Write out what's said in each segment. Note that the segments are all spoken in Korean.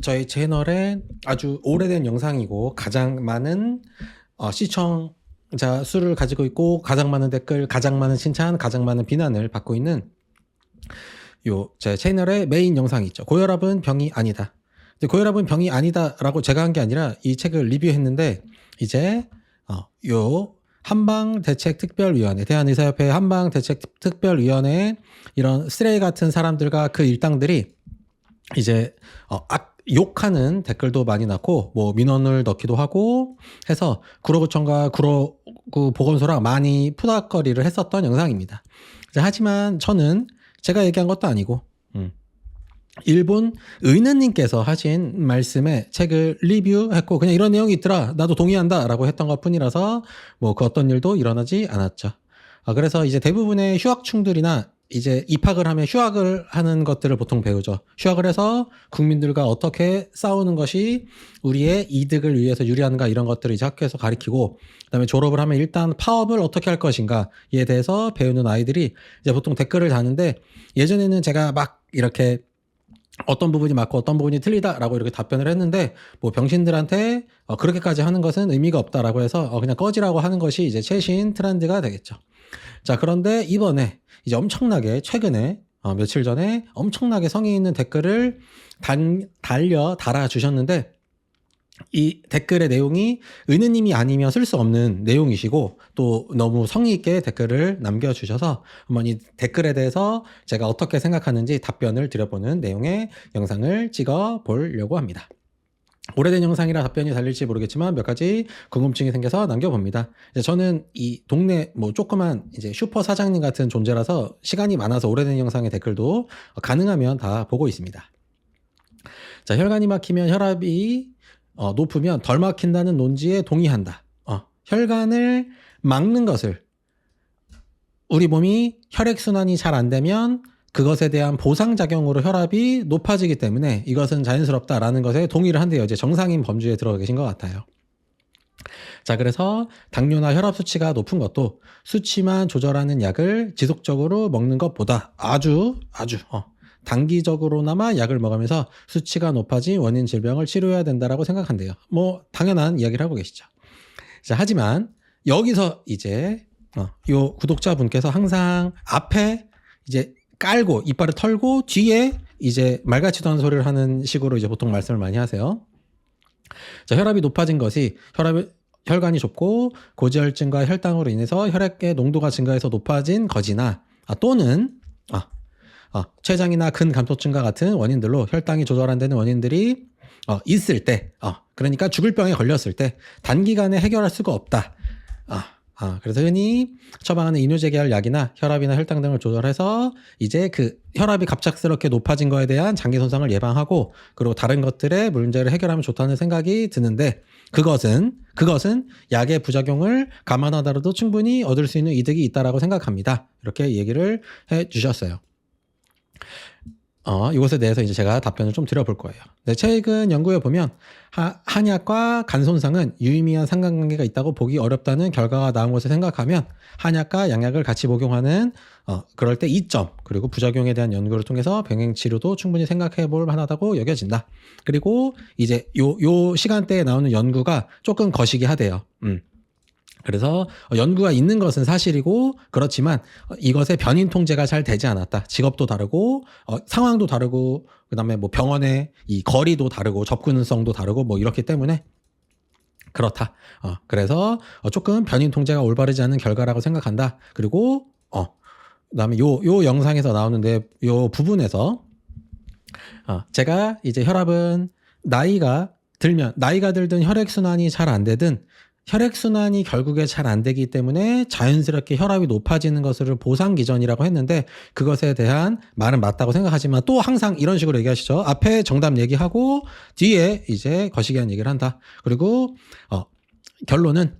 저희 채널에 아주 오래된 영상이고 가장 많은 시청자 수를 가지고 있고 가장 많은 댓글, 가장 많은 칭찬, 가장 많은 비난을 받고 있는 제 채널의 메인 영상이 있죠. 고혈압은 병이 아니다. 고혈압은 병이 아니다라고 제가 한 게 아니라 이 책을 리뷰했는데 이제 요 한방대책특별위원회, 대한의사협회 한방대책특별위원회 이런 쓰레기 같은 사람들과 그 일당들이 이제 욕하는 댓글도 많이 났고 뭐 민원을 넣기도 하고 해서 구로구청과 구로구 보건소랑 많이 푸닥거리를 했었던 영상입니다. 하지만 저는 제가 얘기한 것도 아니고 일본 의느님께서 하신 말씀에 책을 리뷰했고 그냥 이런 내용이 있더라 나도 동의한다 라고 했던 것 뿐이라서 뭐 그 어떤 일도 일어나지 않았죠. 그래서 이제 대부분의 휴학충들이나 이제 입학을 하면 휴학을 하는 것들을 보통 배우죠. 휴학을 해서 국민들과 어떻게 싸우는 것이 우리의 이득을 위해서 유리한가 이런 것들을 이제 학교에서 가르치고 그다음에 졸업을 하면 일단 파업을 어떻게 할 것인가에 대해서 배우는 아이들이 이제 보통 댓글을 다는데 예전에는 제가 막 이렇게 어떤 부분이 맞고 어떤 부분이 틀리다라고 이렇게 답변을 했는데 뭐 병신들한테 그렇게까지 하는 것은 의미가 없다라고 해서 그냥 꺼지라고 하는 것이 이제 최신 트렌드가 되겠죠. 자, 그런데 이번에 이제 엄청나게 최근에 며칠 전에 엄청나게 성의 있는 댓글을 달아주셨는데 이 댓글의 내용이 은혜님이 아니면 쓸 수 없는 내용이시고 또 너무 성의 있게 댓글을 남겨주셔서 한번 이 댓글에 대해서 제가 어떻게 생각하는지 답변을 드려보는 내용의 영상을 찍어 보려고 합니다. 오래된 영상이라 답변이 달릴지 모르겠지만 몇 가지 궁금증이 생겨서 남겨봅니다. 저는 이 동네 뭐 조그만 이제 슈퍼 사장님 같은 존재라서 시간이 많아서 오래된 영상의 댓글도 가능하면 다 보고 있습니다. 자, 혈관이 막히면 혈압이 높으면 덜 막힌다는 논지에 동의한다. 혈관을 막는 것을 우리 몸이 혈액순환이 잘 안 되면 그것에 대한 보상작용으로 혈압이 높아지기 때문에 이것은 자연스럽다라는 것에 동의를 한대요. 이제 정상인 범주에 들어가 계신 것 같아요. 자, 그래서 당뇨나 혈압 수치가 높은 것도 수치만 조절하는 약을 지속적으로 먹는 것보다 아주 단기적으로나마 약을 먹으면서 수치가 높아진 원인 질병을 치료해야 된다라고 생각한대요. 뭐 당연한 이야기를 하고 계시죠. 자, 하지만 여기서 이제 요 구독자분께서 항상 앞에 이제 깔고 이빨을 털고 뒤에 이제 말 같지도 않은 소리를 하는 식으로 이제 보통 말씀을 많이 하세요. 자, 혈압이 높아진 것이 혈관이 좁고 고지혈증과 혈당으로 인해서 혈액의 농도가 증가해서 높아진 거지나 또는 췌장이나 근감소증과 같은 원인들로 혈당이 조절 안 되는 원인들이 있을 때 그러니까 죽을 병에 걸렸을 때 단기간에 해결할 수가 없다. 그래서 흔히 처방하는 이뇨제 계열 약이나 혈압이나 혈당 등을 조절해서 이제 그 혈압이 갑작스럽게 높아진 거에 대한 장기 손상을 예방하고 그리고 다른 것들의 문제를 해결하면 좋다는 생각이 드는데 그것은 약의 부작용을 감안하더라도 충분히 얻을 수 있는 이득이 있다라고 생각합니다. 이렇게 얘기를 해 주셨어요. 이것에 대해서 이제 제가 답변을 좀 드려볼 거예요. 네, 최근 연구에 보면 한약과 간 손상은 유의미한 상관관계가 있다고 보기 어렵다는 결과가 나온 것을 생각하면 한약과 양약을 같이 복용하는 그럴 때 이점 그리고 부작용에 대한 연구를 통해서 병행 치료도 충분히 생각해 볼 만하다고 여겨진다. 그리고 이제 요 시간대에 나오는 연구가 조금 거시기 하대요. 그래서 연구가 있는 것은 사실이고 그렇지만 이것의 변인 통제가 잘 되지 않았다. 직업도 다르고 상황도 다르고 그다음에 뭐 병원의 이 거리도 다르고 접근성도 다르고 뭐 이렇기 때문에 그렇다. 그래서 조금 변인 통제가 올바르지 않은 결과라고 생각한다. 그리고 그다음에 요 영상에서 나오는데 요 부분에서 제가 이제 혈압은 나이가 들든 혈액순환이 잘 안 되든 혈액순환이 결국에 잘 안 되기 때문에 자연스럽게 혈압이 높아지는 것을 보상기전이라고 했는데 그것에 대한 말은 맞다고 생각하지만 또 항상 이런 식으로 얘기하시죠. 앞에 정답 얘기하고 뒤에 이제 거시기한 얘기를 한다. 그리고 결론은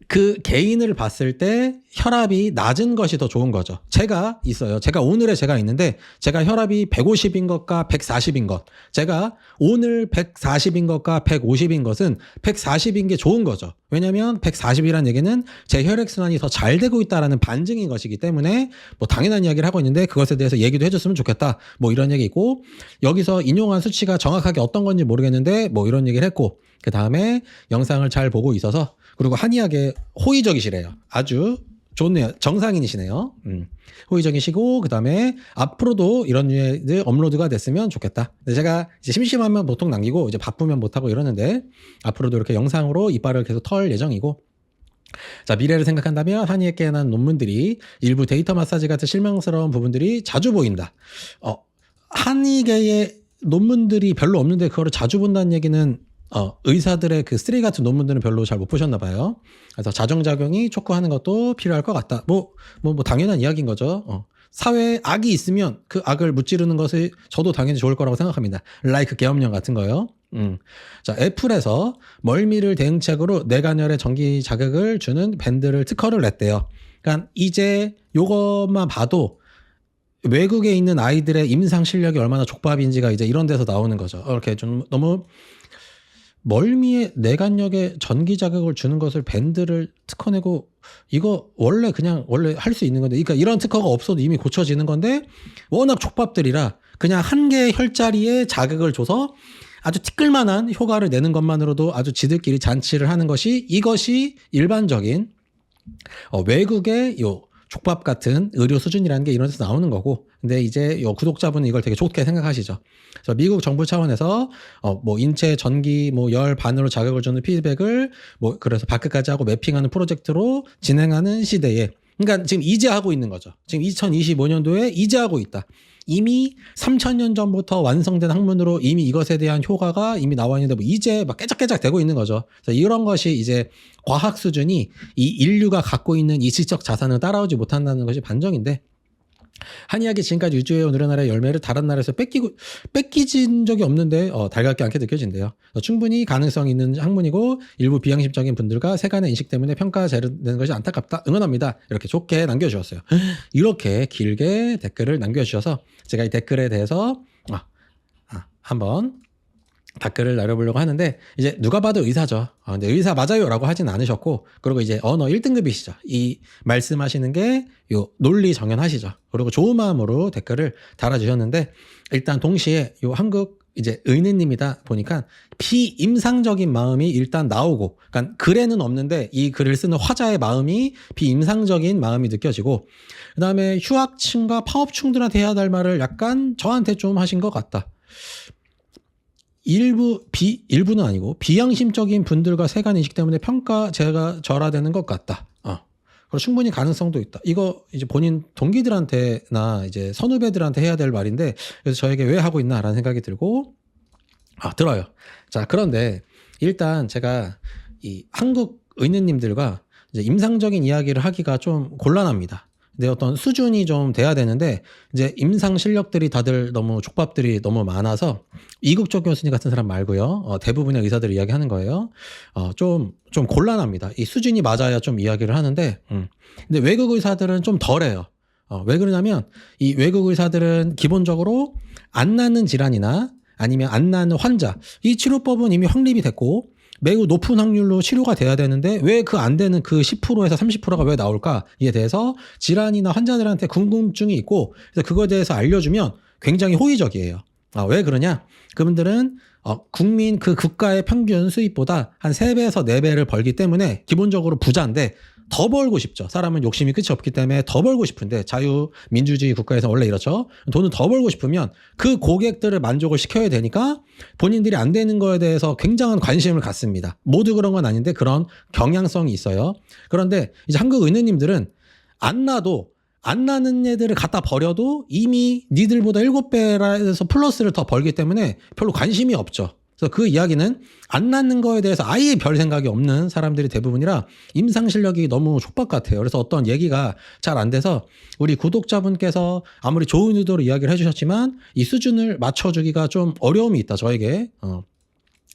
그 개인을 봤을 때 혈압이 낮은 것이 더 좋은 거죠. 제가 있어요. 제가 있는데 제가 혈압이 150인 것과 140인 것. 제가 오늘 140인 것과 150인 것은 140인 게 좋은 거죠. 왜냐하면 140이라는 얘기는 제 혈액순환이 더 잘 되고 있다라는 반증인 것이기 때문에 뭐 당연한 이야기를 하고 있는데 그것에 대해서 얘기도 해줬으면 좋겠다. 뭐 이런 얘기고 여기서 인용한 수치가 정확하게 어떤 건지 모르겠는데 뭐 이런 얘기를 했고 그 다음에 영상을 잘 보고 있어서 그리고 한의학에 호의적이시래요. 아주 좋네요. 정상인이시네요. 호의적이시고 그다음에 앞으로도 이런 류의 업로드가 됐으면 좋겠다. 근데 제가 이제 심심하면 보통 남기고 이제 바쁘면 못하고 이러는데 앞으로도 이렇게 영상으로 이빨을 계속 털 예정이고 자 미래를 생각한다면 한의에 깨어난 논문들이 일부 데이터 마사지 같은 실망스러운 부분들이 자주 보인다. 한의계의 논문들이 별로 없는데 그거를 자주 본다는 얘기는 의사들의 그 쓰레기 같은 논문들은 별로 잘 못 보셨나 봐요. 그래서 자정작용이 촉구하는 것도 필요할 것 같다. 뭐 당연한 이야기인 거죠. 사회에 악이 있으면 그 악을 무찌르는 것이 저도 당연히 좋을 거라고 생각합니다. 라이크 계엄령 같은 거요. 자, 애플에서 멀미를 대응책으로 뇌관열에 전기 자극을 주는 밴드를 특허를 냈대요. 그러니까 이제 요것만 봐도 외국에 있는 아이들의 임상 실력이 얼마나 족밥인지가 이제 이런 데서 나오는 거죠. 이렇게 좀 너무 멀미에 뇌관력에 전기 자극을 주는 것을 밴드를 특허내고 이거 원래 할 수 있는 건데 그러니까 이런 특허가 없어도 이미 고쳐지는 건데 워낙 족밥들이라 그냥 한 개의 혈자리에 자극을 줘서 아주 티끌만한 효과를 내는 것만으로도 아주 지들끼리 잔치를 하는 이것이 일반적인 외국의 요 족밥 같은 의료 수준이라는 게 이런 데서 나오는 거고 근데 이제 요 구독자분은 이걸 되게 좋게 생각하시죠. 그래서 미국 정부 차원에서 뭐 인체 전기 열 반으로 자극을 주는 피드백을 그래서 바크까지 하고 매핑하는 프로젝트로 진행하는 시대에 그러니까 지금 이제 하고 있는 거죠. 지금 2025년도에 이제 하고 있다. 이미 3000년 전부터 완성된 학문으로 이미 이것에 대한 효과가 이미 나와 있는데 이제 막 깨작깨작 되고 있는 거죠. 그래서 이런 것이 이제 과학 수준이 이 인류가 갖고 있는 이 지적 자산을 따라오지 못한다는 것이 반정인데 한의학이 지금까지 유주해온 우리나라의 열매를 다른 나라에서 뺏기진 적이 없는데 달갑게 않게 느껴진대요. 충분히 가능성 있는 학문이고 일부 비양심적인 분들과 세간의 인식 때문에 평가 재르는 것이 안타깝다. 응원합니다. 이렇게 좋게 남겨주셨어요. 이렇게 길게 댓글을 남겨주셔서 제가 이 댓글에 대해서 한번 댓글을 나눠보려고 하는데 이제 누가 봐도 의사죠. 근데 의사 맞아요라고 하진 않으셨고 그리고 이제 언어 1등급이시죠. 이 말씀하시는 게 요 논리 정연하시죠. 그리고 좋은 마음으로 댓글을 달아주셨는데 일단 동시에 요 한국 이제 의느님이다 보니까 비임상적인 마음이 일단 나오고 그러니까 글에는 없는데 이 글을 쓰는 화자의 마음이 비임상적인 마음이 느껴지고 그 다음에 휴학층과 파업층들한테 해야 될 말을 약간 저한테 좀 하신 것 같다. 일부는 아니고 비양심적인 분들과 세간 인식 때문에 평가 제가 절하되는 것 같다. 그리고 충분히 가능성도 있다. 이거 이제 본인 동기들한테나 이제 선후배들한테 해야 될 말인데 그래서 저에게 왜 하고 있나라는 생각이 들고 들어요. 자, 그런데 일단 제가 이 한국 의느님들과 이제 임상적인 이야기를 하기가 좀 곤란합니다. 근데 어떤 수준이 좀 돼야 되는데 이제 임상 실력들이 다들 너무 족밥들이 너무 많아서 이국적 교수님 같은 사람 말고요. 대부분의 의사들이 이야기하는 거예요. 좀 곤란합니다. 이 수준이 맞아야 좀 이야기를 하는데 근데 외국 의사들은 좀 덜해요. 왜 그러냐면 이 외국 의사들은 기본적으로 안 낫는 질환이나 아니면 안 낫는 환자 이 치료법은 이미 확립이 됐고 매우 높은 확률로 치료가 돼야 되는데 왜 그 안 되는 그 10%에서 30%가 왜 나올까에 대해서 질환이나 환자들한테 궁금증이 있고 그래서 그거에 대해서 알려주면 굉장히 호의적이에요. 왜 그러냐? 그분들은 국민 그 국가의 평균 수입보다 한 3배에서 4배를 벌기 때문에 기본적으로 부자인데 더 벌고 싶죠. 사람은 욕심이 끝이 없기 때문에 더 벌고 싶은데 자유민주주의 국가에서 원래 이렇죠. 돈을 더 벌고 싶으면 그 고객들을 만족을 시켜야 되니까 본인들이 안 되는 거에 대해서 굉장한 관심을 갖습니다. 모두 그런 건 아닌데 그런 경향성이 있어요. 그런데 이제 한국 의느님들은 안 나는 애들을 갖다 버려도 이미 니들보다 7배라서 플러스를 더 벌기 때문에 별로 관심이 없죠. 그래서 그 이야기는 안 낳는 거에 대해서 아예 별 생각이 없는 사람들이 대부분이라 임상 실력이 너무 촉박 같아요. 그래서 어떤 얘기가 잘 안 돼서 우리 구독자분께서 아무리 좋은 의도로 이야기를 해주셨지만 이 수준을 맞춰주기가 좀 어려움이 있다. 저에게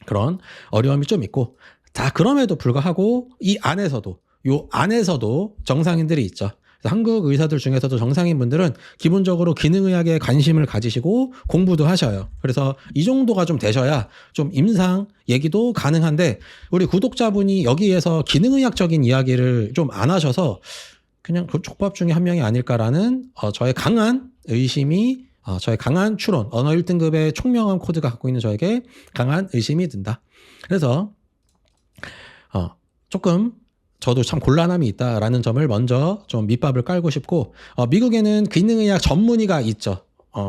그런 어려움이 좀 있고 다 그럼에도 불구하고 이 안에서도 요 안에서도 정상인들이 있죠. 한국 의사들 중에서도 정상인 분들은 기본적으로 기능의학에 관심을 가지시고 공부도 하셔요. 그래서 이 정도가 좀 되셔야 좀 임상 얘기도 가능한데, 우리 구독자분이 여기에서 기능의학적인 이야기를 좀 안 하셔서 그냥 그 족밥 중에 한 명이 아닐까라는 저의 강한 의심이, 저의 강한 추론, 언어 1등급의 총명한 코드가 갖고 있는 저에게 강한 의심이 든다. 그래서 조금 저도 참 곤란함이 있다라는 점을 먼저 좀 밑밥을 깔고 싶고, 미국에는 기능의학 전문의가 있죠.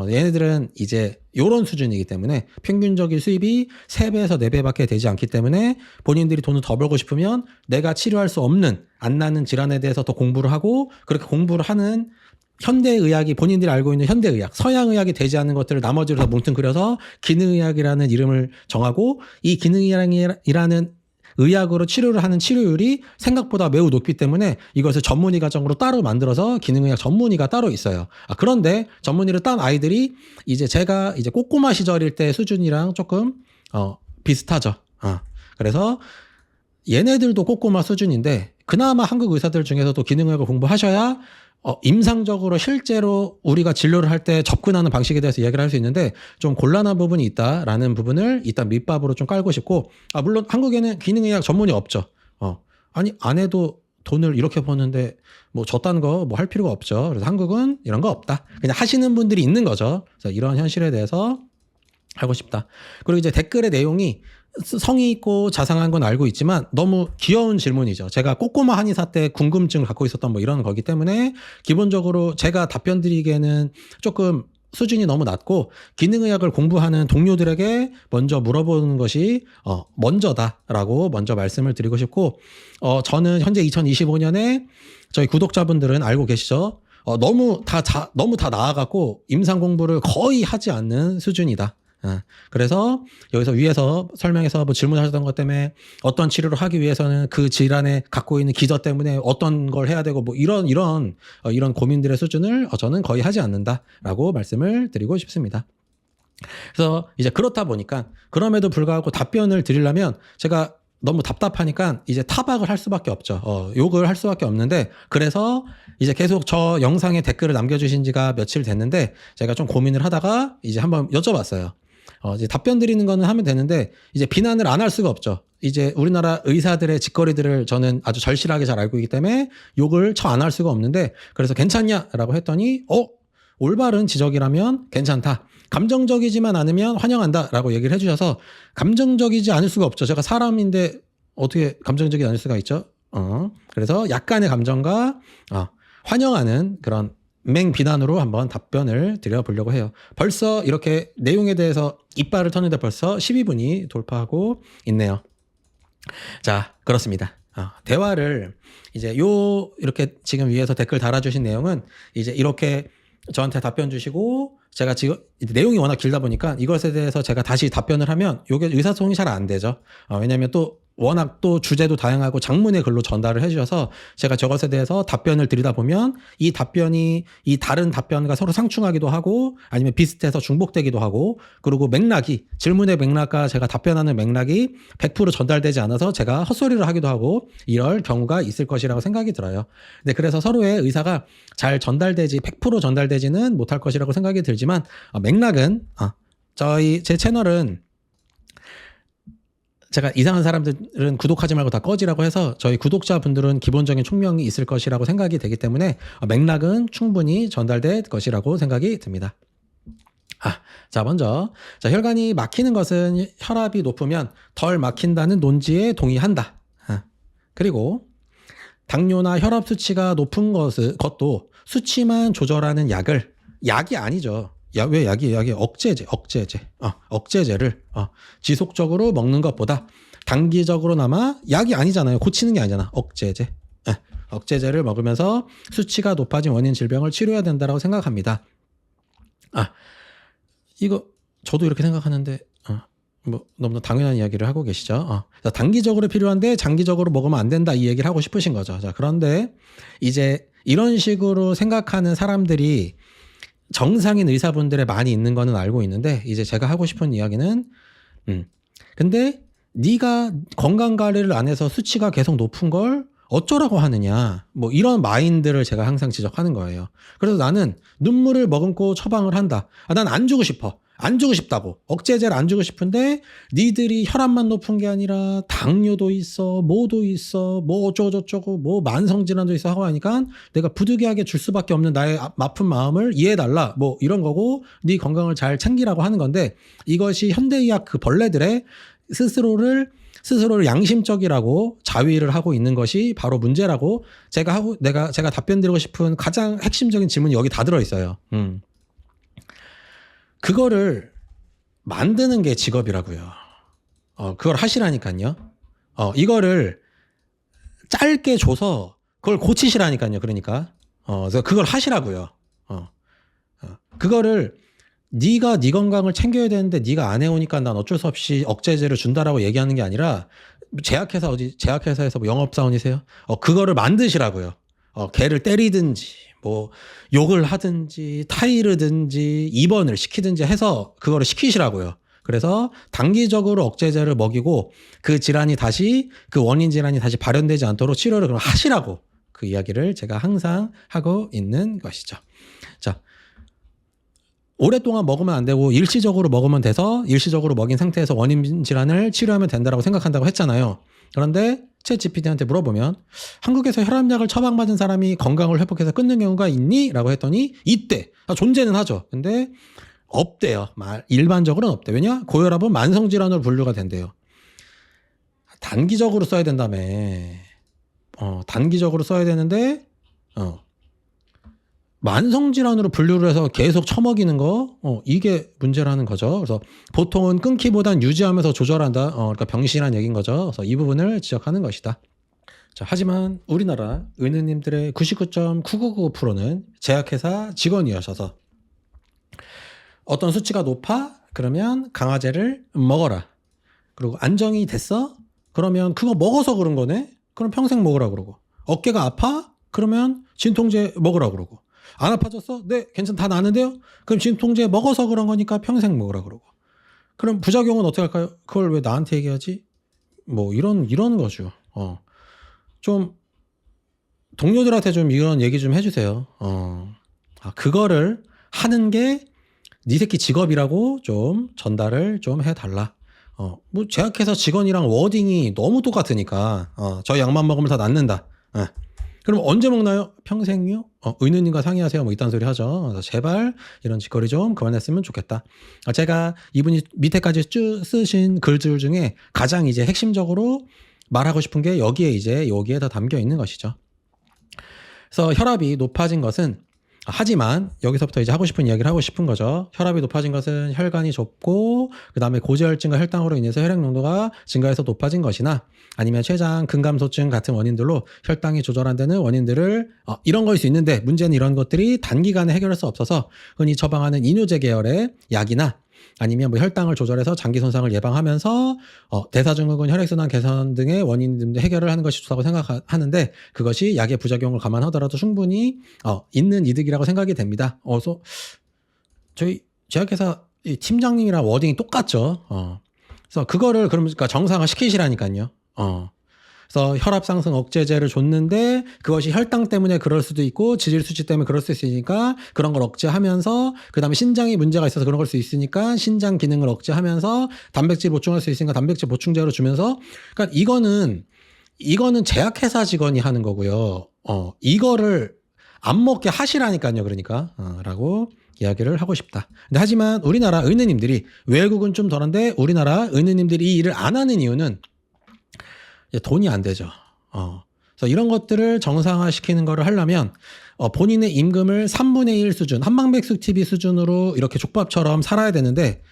얘네들은 이제 요런 수준이기 때문에 평균적인 수입이 3배에서 4배밖에 되지 않기 때문에 본인들이 돈을 더 벌고 싶으면 내가 치료할 수 없는 안 나는 질환에 대해서 더 공부를 하고, 그렇게 공부를 하는 현대의학이, 본인들이 알고 있는 현대의학, 서양의학이 되지 않는 것들을 나머지로 다 뭉뚱그려서 기능의학이라는 이름을 정하고, 이 기능의학이라는 의학으로 치료를 하는 치료율이 생각보다 매우 높기 때문에 이것을 전문의 과정으로 따로 만들어서 기능의학 전문의가 따로 있어요. 그런데 전문의를 딴 아이들이 이제 제가 이제 꼬꼬마 시절일 때 수준이랑 조금 비슷하죠. 그래서 얘네들도 꼬꼬마 수준인데, 그나마 한국 의사들 중에서도 기능의학을 공부하셔야 임상적으로 실제로 우리가 진료를 할 때 접근하는 방식에 대해서 이야기를 할 수 있는데, 좀 곤란한 부분이 있다라는 부분을 일단 밑밥으로 좀 깔고 싶고, 물론 한국에는 기능의학 전문의 없죠. 아니 안 해도 돈을 이렇게 버는데 뭐 저딴 거 뭐 할 필요가 없죠. 그래서 한국은 이런 거 없다. 그냥 하시는 분들이 있는 거죠. 그래서 이런 현실에 대해서 하고 싶다. 그리고 이제 댓글의 내용이 성의 있고 자상한 건 알고 있지만 너무 귀여운 질문이죠. 제가 꼬꼬마 한의사 때 궁금증을 갖고 있었던 뭐 이런 거기 때문에 기본적으로 제가 답변 드리기에는 조금 수준이 너무 낮고, 기능의학을 공부하는 동료들에게 먼저 물어보는 것이 먼저다라고 먼저 말씀을 드리고 싶고, 저는 현재 2025년에 저희 구독자분들은 알고 계시죠? 너무 다 나아갔고 임상 공부를 거의 하지 않는 수준이다. 그래서 여기서 위에서 설명해서 뭐 질문하셨던 것 때문에 어떤 치료를 하기 위해서는 그 질환에 갖고 있는 기저 때문에 어떤 걸 해야 되고 뭐 이런 고민들의 수준을 저는 거의 하지 않는다라고 말씀을 드리고 싶습니다. 그래서 이제 그렇다 보니까, 그럼에도 불구하고 답변을 드리려면 제가 너무 답답하니까 이제 타박을 할 수밖에 없죠. 욕을 할 수밖에 없는데, 그래서 이제 계속 저 영상에 댓글을 남겨주신 지가 며칠 됐는데 제가 좀 고민을 하다가 이제 한번 여쭤봤어요. 이제 답변 드리는 거는 하면 되는데 이제 비난을 안 할 수가 없죠. 이제 우리나라 의사들의 짓거리들을 저는 아주 절실하게 잘 알고 있기 때문에 욕을 안 할 수가 없는데, 그래서 괜찮냐라고 했더니 올바른 지적이라면 괜찮다. 감정적이지만 않으면 환영한다라고 얘기를 해주셔서, 감정적이지 않을 수가 없죠. 제가 사람인데 어떻게 감정적이지 않을 수가 있죠. 그래서 약간의 감정과 환영하는 그런 맹비난으로 한번 답변을 드려보려고 해요. 벌써 이렇게 내용에 대해서 이빨을 터는데 벌써 12분이 돌파하고 있네요. 자, 그렇습니다. 대화를 이제 이렇게 지금 위에서 댓글 달아주신 내용은 이제 이렇게 저한테 답변 주시고, 제가 지금 내용이 워낙 길다 보니까 이것에 대해서 제가 다시 답변을 하면 이게 의사소통이 잘 안 되죠. 왜냐하면 또 워낙 또 주제도 다양하고 장문의 글로 전달을 해주셔서 제가 저것에 대해서 답변을 드리다 보면 이 답변이 이 다른 답변과 서로 상충하기도 하고 아니면 비슷해서 중복되기도 하고, 그리고 질문의 맥락과 제가 답변하는 맥락이 100% 전달되지 않아서 제가 헛소리를 하기도 하고 이럴 경우가 있을 것이라고 생각이 들어요. 근데 그래서 서로의 의사가 잘 100% 전달되지는 못할 것이라고 생각이 들지만, 맥락은 제 채널은 제가 이상한 사람들은 구독하지 말고 다 꺼지라고 해서 저희 구독자분들은 기본적인 총명이 있을 것이라고 생각이 되기 때문에 맥락은 충분히 전달될 것이라고 생각이 듭니다. 자, 먼저 혈관이 막히는 것은 혈압이 높으면 덜 막힌다는 논지에 동의한다. 그리고 당뇨나 혈압 수치가 높은 것도 수치만 조절하는 약이 아니죠. 왜 약이 억제제를 지속적으로 먹는 것보다 단기적으로나마, 약이 아니잖아요. 고치는 게 아니잖아. 억제제를 먹으면서 수치가 높아진 원인 질병을 치료해야 된다고 생각합니다. 이거 저도 이렇게 생각하는데 뭐 너무나 당연한 이야기를 하고 계시죠. 단기적으로 필요한데 장기적으로 먹으면 안 된다, 이 얘기를 하고 싶으신 거죠. 자, 그런데 이제 이런 식으로 생각하는 사람들이 정상인 의사분들에 많이 있는 거는 알고 있는데, 이제 제가 하고 싶은 이야기는 근데 네가 건강관리를 안 해서 수치가 계속 높은 걸 어쩌라고 하느냐. 뭐 이런 마인드를 제가 항상 지적하는 거예요. 그래서 나는 눈물을 머금고 처방을 한다. 난 안 주고 싶어. 안 주고 싶다고. 억제제를 안 주고 싶은데 니들이 혈압만 높은 게 아니라 당뇨도 있어, 뭐도 있어, 뭐 어쩌고저쩌고, 뭐 만성질환도 있어 하고 하니까 내가 부득이하게 줄 수밖에 없는 나의 아픈 마음을 이해해달라. 뭐 이런 거고 네 건강을 잘 챙기라고 하는 건데, 이것이 현대의학 그 벌레들의 스스로를 양심적이라고 자위를 하고 있는 것이 바로 문제라고 제가 답변 드리고 싶은 가장 핵심적인 질문이 여기 다 들어 있어요. 그거를 만드는 게 직업이라고요. 그걸 하시라니까요. 이거를 짧게 줘서 그걸 고치시라니까요. 그러니까 그래서 그걸 하시라고요. 그거를 네가 네 건강을 챙겨야 되는데 네가 안 해오니까 난 어쩔 수 없이 억제제를 준다라고 얘기하는 게 아니라, 제약회사에서 뭐 영업사원이세요? 그거를 만드시라고요. 걔를 때리든지 뭐 욕을 하든지 타이르든지 입원을 시키든지 해서 그거를 시키시라고요. 그래서 단기적으로 억제제를 먹이고 그 원인 질환이 다시 발현되지 않도록 치료를 그럼 하시라고, 그 이야기를 제가 항상 하고 있는 것이죠. 자, 오랫동안 먹으면 안 되고 일시적으로 먹으면 돼서 일시적으로 먹인 상태에서 원인 질환을 치료하면 된다고 생각한다고 했잖아요. 그런데 챗 GPT한테 물어보면 한국에서 혈압약을 처방받은 사람이 건강을 회복해서 끊는 경우가 있니? 라고 했더니 있대. 존재는 하죠. 근데 없대요. 일반적으로는 없대. 왜냐? 고혈압은 만성질환으로 분류가 된대요. 단기적으로 써야 된다며. 단기적으로 써야 되는데 만성질환으로 분류를 해서 계속 처먹이는 거, 이게 문제라는 거죠. 그래서 보통은 끊기보단 유지하면서 조절한다. 그러니까 병신이라는 얘기인 거죠. 그래서 이 부분을 지적하는 것이다. 자, 하지만 우리나라 의느님들의 99.999%는 제약회사 직원이어셔서 어떤 수치가 높아? 그러면 강화제를 먹어라. 그리고 안정이 됐어? 그러면 그거 먹어서 그런 거네? 그럼 평생 먹으라 그러고. 어깨가 아파? 그러면 진통제 먹으라 그러고. 안 아파졌어? 네, 다 나는데요? 그럼 진통제 먹어서 그런 거니까 평생 먹으라 그러고. 그럼 부작용은 어떻게 할까요? 그걸 왜 나한테 얘기하지? 뭐 이런 거죠. 좀 동료들한테 좀 이런 얘기 좀 해주세요. 그거를 하는 게 네 새끼 직업이라고 좀 전달을 좀 해달라. 뭐 제약회사 직원이랑 워딩이 너무 똑같으니까 저 약만 먹으면 다 낫는다. 그럼 언제 먹나요? 평생요? 의느님과 상의하세요. 뭐 이딴 소리 하죠. 그래서 제발 이런 짓거리 좀 그만했으면 좋겠다. 제가 이분이 밑에까지 쭉 쓰신 글들 중에 가장 이제 핵심적으로 말하고 싶은 게 여기에 다 담겨 있는 것이죠. 그래서 혈압이 높아진 것은, 하지만 여기서부터 이제 하고 싶은 이야기를 하고 싶은 거죠. 혈압이 높아진 것은 혈관이 좁고 그 다음에 고지혈증과 혈당으로 인해서 혈액 농도가 증가해서 높아진 것이나, 아니면 췌장, 근감소증 같은 원인들로 혈당이 조절 안 되는 원인들을 이런 거일 수 있는데, 문제는 이런 것들이 단기간에 해결할 수 없어서 흔히 처방하는 이뇨제 계열의 약이나, 아니면 뭐 혈당을 조절해서 장기 손상을 예방하면서 대사증후군, 혈액순환 개선 등의 원인 등도 해결을 하는 것이 좋다고 생각하는데, 그것이 약의 부작용을 감안하더라도 충분히 있는 이득이라고 생각이 됩니다. 저희 제약회사 팀장님이랑 워딩이 똑같죠. 그래서 그거를 그러니까 정상화 시키시라니까요. 그래서 혈압 상승 억제제를 줬는데 그것이 혈당 때문에 그럴 수도 있고 지질 수치 때문에 그럴 수 있으니까 그런 걸 억제하면서, 그 다음에 신장에 문제가 있어서 그런 걸 수 있으니까 신장 기능을 억제하면서 단백질 보충할 수 있으니까 단백질 보충제로 주면서, 그러니까 이거는 제약회사 직원이 하는 거고요. 이거를 안 먹게 하시라니까요. 그러니까 라고 이야기를 하고 싶다. 근데 하지만 우리나라 의느님들이, 외국은 좀 덜한데 우리나라 의느님들이 이 일을 안 하는 이유는 돈이 안 되죠. 그래서 이런 것들을 정상화시키는 거를 하려면 본인의 임금을 3분의 1 수준, 한방백숙 TV 수준으로 이렇게 족밥처럼 살아야 되는데,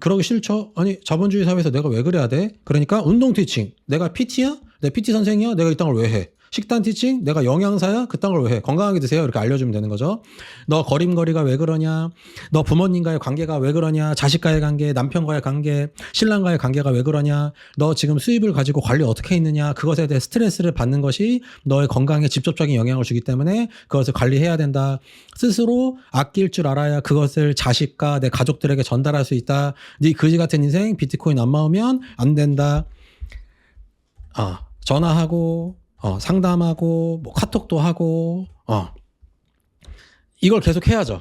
그러기 싫죠. 아니, 자본주의 사회에서 내가 왜 그래야 돼? 그러니까 운동 티칭, 내가 PT야? 내 PT 선생이야? 내가 이딴 걸 왜 해? 식단 티칭, 내가 영양사야? 그딴 걸 왜 해? 건강하게 드세요. 이렇게 알려주면 되는 거죠. 너 거림거리가 왜 그러냐? 너 부모님과의 관계가 왜 그러냐? 자식과의 관계, 남편과의 관계, 신랑과의 관계가 왜 그러냐? 너 지금 수입을 가지고 관리 어떻게 했느냐? 그것에 대해 스트레스를 받는 것이 너의 건강에 직접적인 영향을 주기 때문에 그것을 관리해야 된다. 스스로 아낄 줄 알아야 그것을 자식과 내 가족들에게 전달할 수 있다. 네 그지 같은 인생 비트코인 안 모으면 안 된다. 전화하고 상담하고 뭐 카톡도 하고 이걸 계속 해야죠.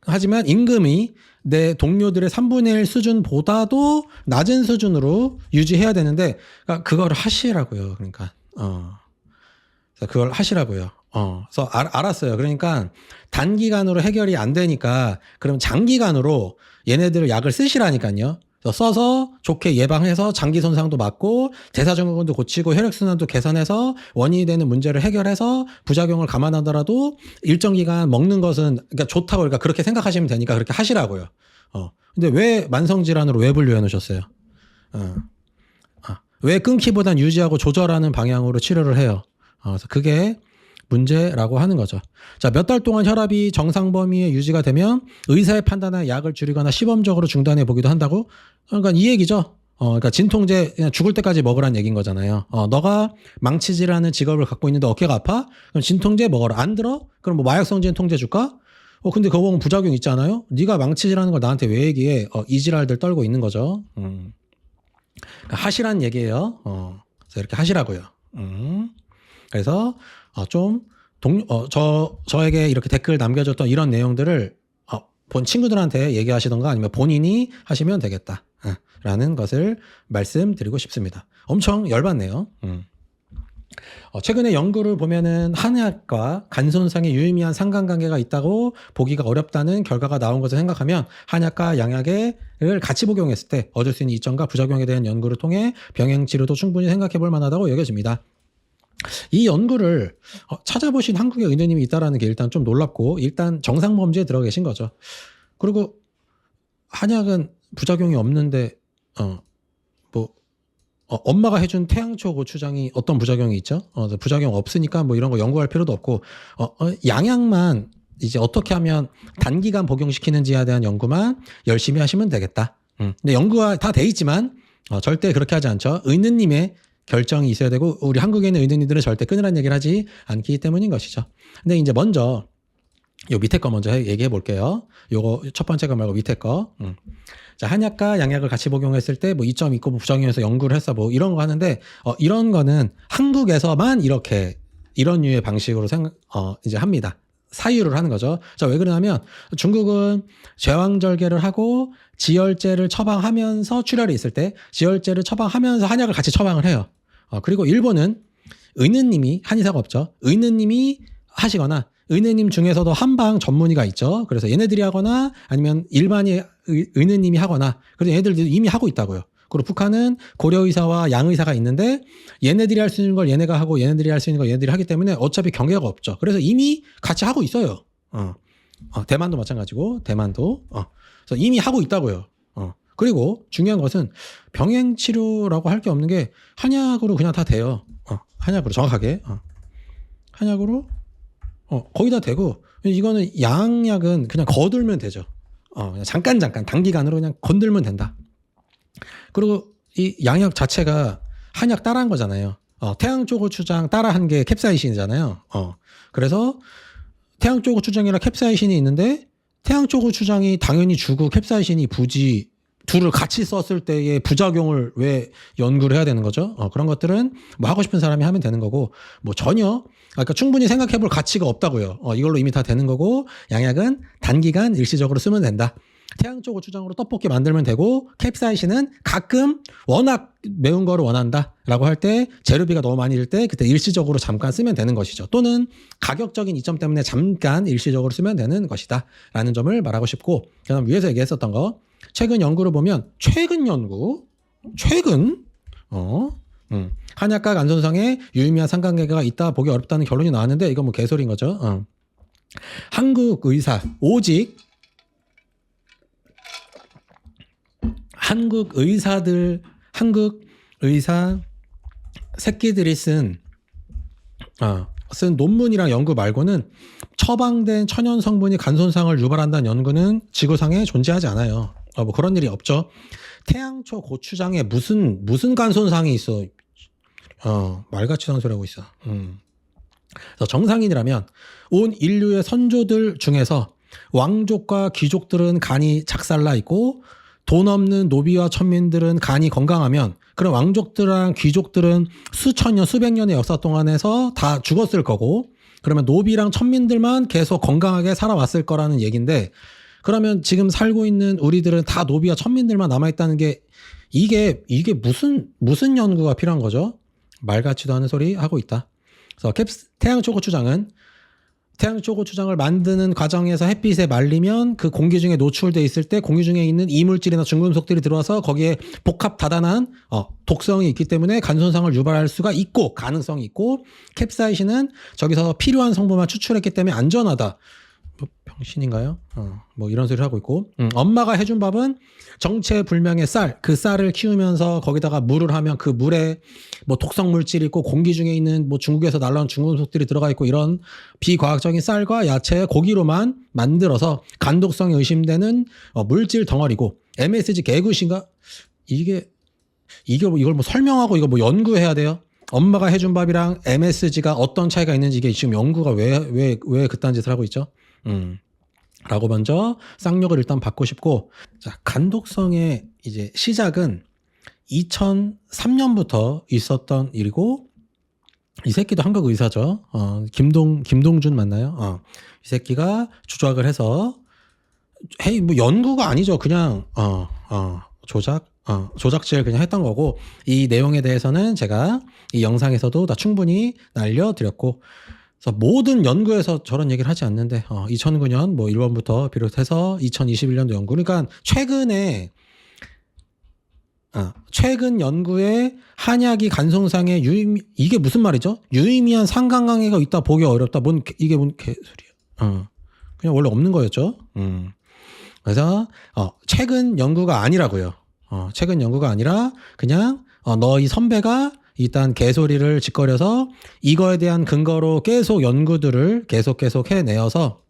하지만 임금이 내 동료들의 3분의 1 수준보다도 낮은 수준으로 유지해야 되는데 그걸 하시라고요. 그러니까 그걸 하시라고요. 그래서 알았어요. 그러니까 단기간으로 해결이 안 되니까 그럼 장기간으로 얘네들 약을 쓰시라니까요. 써서 좋게 예방해서 장기 손상도 막고 대사증후군도 고치고 혈액순환도 개선해서 원인이 되는 문제를 해결해서 부작용을 감안하더라도 일정 기간 먹는 것은 그러니까 좋다고 그러니까 그렇게 생각하시면 되니까 그렇게 하시라고요. 근데 왜 만성질환으로 왜 분류해 놓으셨어요? 왜 끊기보단 유지하고 조절하는 방향으로 치료를 해요? 그래서 그게 문제라고 하는 거죠. 자, 몇 달 동안 혈압이 정상 범위에 유지가 되면 의사의 판단에 약을 줄이거나 시범적으로 중단해 보기도 한다고. 그러니까 이 얘기죠. 그러니까 진통제 그냥 죽을 때까지 먹으라는 얘기인 거잖아요. 너가 망치질하는 직업을 갖고 있는데 어깨가 아파? 그럼 진통제 먹어라. 안 들어? 그럼 뭐 마약성 진통제 줄까? 근데 그거 보면 부작용 있잖아요. 네가 망치질하는 걸 나한테 왜 얘기해? 이 지랄들 떨고 있는 거죠. 그러니까 하시라는 얘기예요. 그래서 이렇게 하시라고요. 그래서 저에게 이렇게 댓글 남겨줬던 이런 내용들을 본 친구들한테 얘기하시던가 아니면 본인이 하시면 되겠다. 라는 것을 말씀드리고 싶습니다. 엄청 열받네요. 최근에 연구를 보면은 한약과 간 손상에 유의미한 상관관계가 있다고 보기가 어렵다는 결과가 나온 것을 생각하면 한약과 양약을 같이 복용했을 때 얻을 수 있는 이점과 부작용에 대한 연구를 통해 병행 치료도 충분히 생각해 볼 만하다고 여겨집니다. 이 연구를 찾아보신 한국의 의원님이 있다라는 게 일단 좀 놀랍고 일단 정상범죄에 들어가 계신 거죠. 그리고 한약은 부작용이 없는데 엄마가 해준 태양초 고추장이 어떤 부작용이 있죠? 부작용 없으니까 뭐 이런 거 연구할 필요도 없고 양약만 이제 어떻게 하면 단기간 복용시키는지에 대한 연구만 열심히 하시면 되겠다. 근데 연구가 다 돼 있지만 절대 그렇게 하지 않죠. 의느님의 결정이 있어야 되고 우리 한국에 있는 의느님들은 절대 끊으라는 얘기를 하지 않기 때문인 것이죠. 근데 이제 먼저 요 밑에 거 먼저 얘기해 볼게요. 요거 첫 번째 거 말고 밑에 거. 자, 한약과 양약을 같이 복용했을 때 뭐 이점 있고 부작용에서 연구를 했어 뭐 이런 거 하는데 이런 거는 한국에서만 이렇게 이런 류의 방식으로 이제 합니다. 사유를 하는 거죠. 자, 왜 그러냐면 중국은 제왕절개를 하고 지혈제를 처방하면서 출혈이 있을 때 지혈제를 처방하면서 한약을 같이 처방을 해요. 그리고 일본은 의느님이 한의사가 없죠. 의느님이 하시거나 의느님 중에서도 한방 전문의가 있죠. 그래서 얘네들이 하거나 아니면 일반이 의느님이 하거나 그래서 얘네들도 이미 하고 있다고요. 그리고 북한은 고려의사와 양의사가 있는데 얘네들이 할 수 있는 걸 얘네가 하고 얘네들이 할 수 있는 걸 얘네들이 하기 때문에 어차피 경계가 없죠. 그래서 이미 같이 하고 있어요. 대만도 마찬가지고 대만도 그래서 이미 하고 있다고요. 그리고 중요한 것은 병행 치료라고 할 게 없는 게 한약으로 그냥 다 돼요. 한약으로 정확하게 한약으로 거의 다 되고 이거는 양약은 그냥 거들면 되죠. 그냥 잠깐 단기간으로 그냥 건들면 된다. 그리고 이 양약 자체가 한약 따라한 거잖아요. 태양초 고추장 따라한 게 캡사이신이잖아요. 그래서 태양초 고추장이랑 캡사이신이 있는데 태양초 고추장이 당연히 주고 캡사이신이 부지 둘을 같이 썼을 때의 부작용을 왜 연구를 해야 되는 거죠? 그런 것들은 뭐 하고 싶은 사람이 하면 되는 거고 뭐 전혀 그러니까 충분히 생각해 볼 가치가 없다고요. 이걸로 이미 다 되는 거고 양약은 단기간 일시적으로 쓰면 된다. 태양초 고추장으로 떡볶이 만들면 되고 캡사이신은 가끔 워낙 매운 거를 원한다라고 할 때 재료비가 너무 많이 들 때 그때 일시적으로 잠깐 쓰면 되는 것이죠. 또는 가격적인 이점 때문에 잠깐 일시적으로 쓰면 되는 것이다 라는 점을 말하고 싶고 그다음 위에서 얘기했었던 거 최근 연구를 보면 최근 한약과 간 손상에 유의미한 상관관계가 있다 보기 어렵다는 결론이 나왔는데 이건 뭐 개소리인 거죠. 한국 의사 오직 한국 의사 새끼들이 쓴 논문이랑 연구 말고는 처방된 천연 성분이 간 손상을 유발한다는 연구는 지구상에 존재하지 않아요. 뭐 그런 일이 없죠. 태양초 고추장에 무슨 간 손상이 있어. 말같이 하는 소리 하고 있어. 그래서 정상인이라면 온 인류의 선조들 중에서 왕족과 귀족들은 간이 작살나 있고 돈 없는 노비와 천민들은 간이 건강하면 그런 왕족들랑 귀족들은 수천 년, 수백 년의 역사 동안에서 다 죽었을 거고, 그러면 노비랑 천민들만 계속 건강하게 살아왔을 거라는 얘기인데, 그러면 지금 살고 있는 우리들은 다 노비와 천민들만 남아있다는 게, 이게 무슨 연구가 필요한 거죠? 말 같지도 않은 소리 하고 있다. 그래서 태양초고추장을 만드는 과정에서 햇빛에 말리면 그 공기 중에 노출돼 있을 때 공기 중에 있는 이물질이나 중금속들이 들어와서 거기에 복합 다단한 독성이 있기 때문에 간 손상을 유발할 수가 있고, 가능성이 있고, 캡사이신은 저기서 필요한 성분만 추출했기 때문에 안전하다. 병신인가요? 뭐 이런 소리를 하고 있고, 엄마가 해준 밥은 정체불명의 쌀, 그 쌀을 키우면서 거기다가 물을 하면 그 물에 뭐 독성 물질이 있고 공기 중에 있는 뭐 중국에서 날라온 중금속들이 들어가 있고, 이런 비과학적인 쌀과 야채, 고기로만 만들어서 간독성이 의심되는 물질 덩어리고, MSG 개굿인가? 이걸 뭐 설명하고 이거 뭐 연구해야 돼요? 엄마가 해준 밥이랑 MSG가 어떤 차이가 있는지 이게 지금 연구가 왜 그딴 짓을 하고 있죠? 라고 먼저 쌍욕을 일단 받고 싶고, 자, 간독성의 이제 시작은 2003년부터 있었던 일이고, 이 새끼도 한국 의사죠. 김동준 맞나요? 이 새끼가 조작을 해서, 뭐 연구가 아니죠. 그냥 조작질 그냥 했던 거고, 이 내용에 대해서는 제가 이 영상에서도 다 충분히 날려드렸고, 그래서 모든 연구에서 저런 얘기를 하지 않는데, 2009년 뭐 1번부터 비롯해서 2021년도 연구, 그러니까 최근 연구에 한약이 간송상에 이게 무슨 말이죠? 유의미한 상관관계가 있다 보기 어렵다. 이게 뭔 개소리야? 그냥 원래 없는 거였죠. 그래서 최근 연구가 아니라고요. 최근 연구가 아니라 그냥 너희 선배가 일단 개소리를 짓거려서 이거에 대한 근거로 계속 연구들을 계속 해내어서,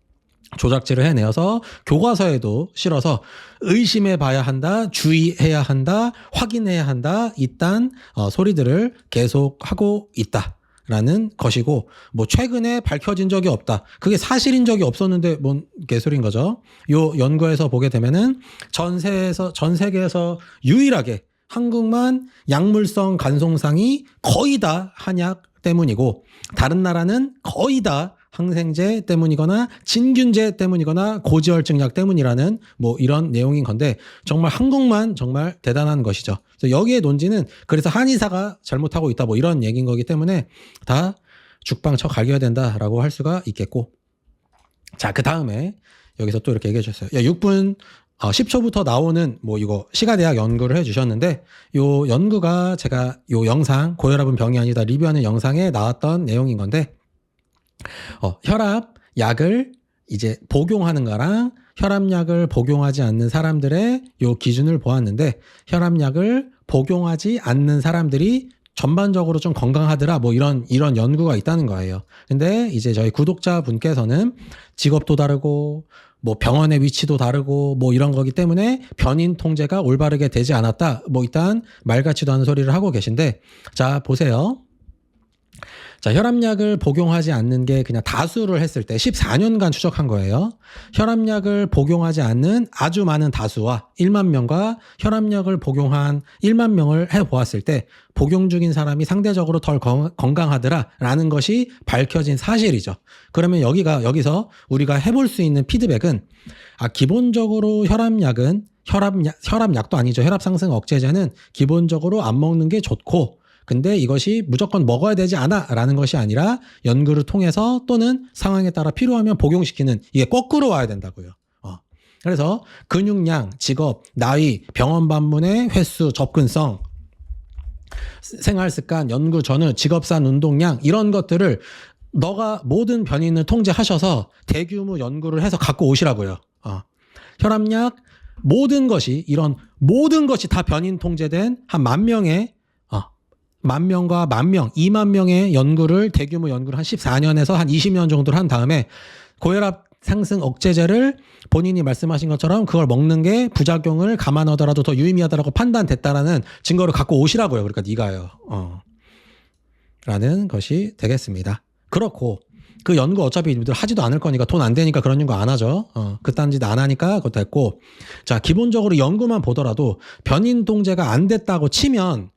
조작질을 해내어서 교과서에도 실어서 의심해 봐야 한다, 주의해야 한다, 확인해야 한다, 이딴 소리들을 계속 하고 있다라는 것이고, 뭐 최근에 밝혀진 적이 없다. 그게 사실인 적이 없었는데 뭔 개소리인 거죠. 요 연구에서 보게 되면은 전 세계에서 유일하게 한국만 약물성 간송상이 거의 다 한약 때문이고, 다른 나라는 거의 다 항생제 때문이거나 진균제 때문이거나 고지혈증 약 때문이라는 뭐 이런 내용인 건데, 정말 한국만 정말 대단한 것이죠. 그래서 여기에 논지는 그래서 한의사가 잘못하고 있다 뭐 이런 얘기인 거기 때문에 다 죽방쳐 갈겨야 된다라고 할 수가 있겠고, 자, 그 다음에 여기서 또 이렇게 얘기해 주셨어요. 6분 10초부터 나오는 뭐 이거 시가대학 연구를 해주셨는데, 요 연구가 제가 요 영상 고혈압은 병이 아니다 리뷰하는 영상에 나왔던 내용인 건데, 혈압약을 이제 복용하는 거랑 혈압약을 복용하지 않는 사람들의 요 기준을 보았는데, 혈압약을 복용하지 않는 사람들이 전반적으로 좀 건강하더라 뭐 이런 연구가 있다는 거예요. 근데 이제 저희 구독자분께서는 직업도 다르고 뭐 병원의 위치도 다르고 뭐 이런 거기 때문에 변인 통제가 올바르게 되지 않았다 뭐 일단 말 같지도 않은 소리를 하고 계신데, 자 보세요. 자, 혈압약을 복용하지 않는 게 그냥 다수를 했을 때 14년간 추적한 거예요. 혈압약을 복용하지 않는 아주 많은 다수와 1만 명과 혈압약을 복용한 1만 명을 해보았을 때 복용 중인 사람이 상대적으로 덜 건강하더라라는 것이 밝혀진 사실이죠. 그러면 여기서 우리가 해볼 수 있는 피드백은, 기본적으로 혈압약도 아니죠. 혈압 상승 억제제는 기본적으로 안 먹는 게 좋고, 근데 이것이 무조건 먹어야 되지 않아 라는 것이 아니라 연구를 통해서 또는 상황에 따라 필요하면 복용시키는, 이게 거꾸로 와야 된다고요. 그래서 근육량, 직업, 나이, 병원 방문의 횟수, 접근성, 생활습관, 연구 전후, 직업산 운동량, 이런 것들을 너가 모든 변인을 통제하셔서 대규모 연구를 해서 갖고 오시라고요. 혈압약, 모든 것이 다 변인 통제된 한 10,000명의 10,000명과 10,000명, 20,000명의 대규모 연구를 한 14년에서 한 20년 정도를 한 다음에 고혈압 상승 억제제를 본인이 말씀하신 것처럼 그걸 먹는 게 부작용을 감안하더라도 더 유의미하다라고 판단됐다라는 증거를 갖고 오시라고요. 그러니까 네가요. 라는 것이 되겠습니다. 그렇고 그 연구 어차피 이들 하지도 않을 거니까, 돈 안 되니까 그런 연구 안 하죠. 그딴 짓 안 하니까 그것도 했고, 자, 기본적으로 연구만 보더라도 변인 통제가 안 됐다고 치면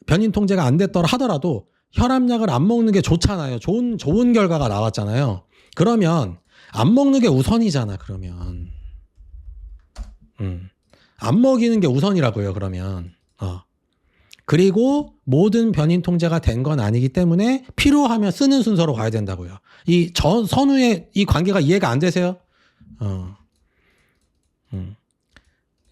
변인 통제가 안 됐더라 하더라도 혈압약을 안 먹는 게 좋잖아요. 좋은 결과가 나왔잖아요. 그러면 안 먹는 게 우선이잖아. 그러면 안 먹이는 게 우선이라고요. 그러면 그리고 모든 변인 통제가 된 건 아니기 때문에 필요하면 쓰는 순서로 가야 된다고요. 이 선후의 이 관계가 이해가 안 되세요?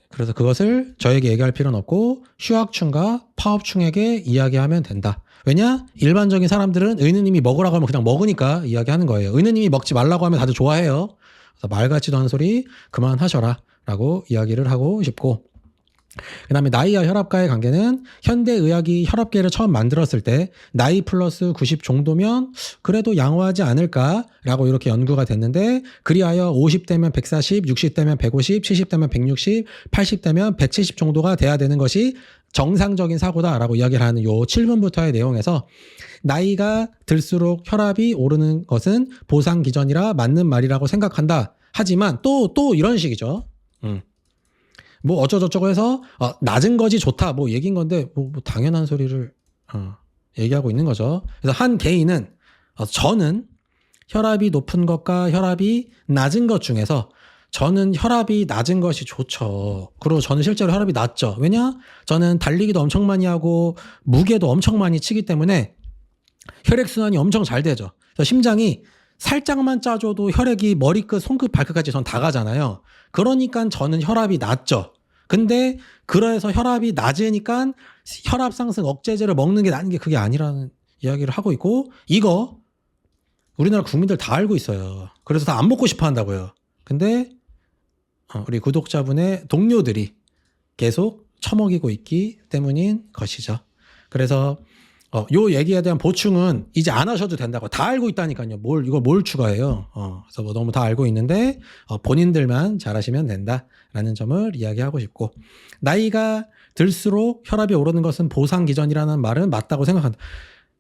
그래서 그것을 저에게 얘기할 필요는 없고 휴학충과 파업충에게 이야기하면 된다. 왜냐? 일반적인 사람들은 의느님이 먹으라고 하면 그냥 먹으니까 이야기하는 거예요. 의느님이 먹지 말라고 하면 다들 좋아해요. 그래서 말 같지도 않은 소리 그만하셔라 라고 이야기를 하고 싶고, 그 다음에 나이와 혈압과의 관계는 현대의학이 혈압계를 처음 만들었을 때 나이 플러스 90 정도면 그래도 양호하지 않을까라고 이렇게 연구가 됐는데, 그리하여 50대면 140, 60대면 150, 70대면 160, 80대면 170 정도가 돼야 되는 것이 정상적인 사고다라고 이야기를 하는 요 7분부터의 내용에서 나이가 들수록 혈압이 오르는 것은 보상 기전이라 맞는 말이라고 생각한다. 하지만 또 이런 식이죠. 뭐 어쩌고저쩌고 해서 낮은 것이 좋다 뭐 얘기인 건데 뭐 당연한 소리를 얘기하고 있는 거죠. 그래서 한 개인은 저는 혈압이 높은 것과 혈압이 낮은 것 중에서 저는 혈압이 낮은 것이 좋죠. 그리고 저는 실제로 혈압이 낮죠. 왜냐? 저는 달리기도 엄청 많이 하고 무게도 엄청 많이 치기 때문에 혈액순환이 엄청 잘 되죠. 그래서 심장이 살짝만 짜줘도 혈액이 머리끝, 손끝, 발끝까지 전 다 가잖아요. 그러니까 저는 혈압이 낮죠. 근데 그래서 혈압이 낮으니까 혈압 상승 억제제를 먹는 게 나은 게 그게 아니라는 이야기를 하고 있고, 이거 우리나라 국민들 다 알고 있어요. 그래서 다 안 먹고 싶어 한다고요. 근데 우리 구독자분의 동료들이 계속 처먹이고 있기 때문인 것이죠. 그래서 요 얘기에 대한 보충은 이제 안 하셔도 된다고 다 알고 있다니까요. 이걸 뭘 추가해요. 그래서 뭐 너무 다 알고 있는데 본인들만 잘하시면 된다라는 점을 이야기하고 싶고, 나이가 들수록 혈압이 오르는 것은 보상 기전이라는 말은 맞다고 생각한다.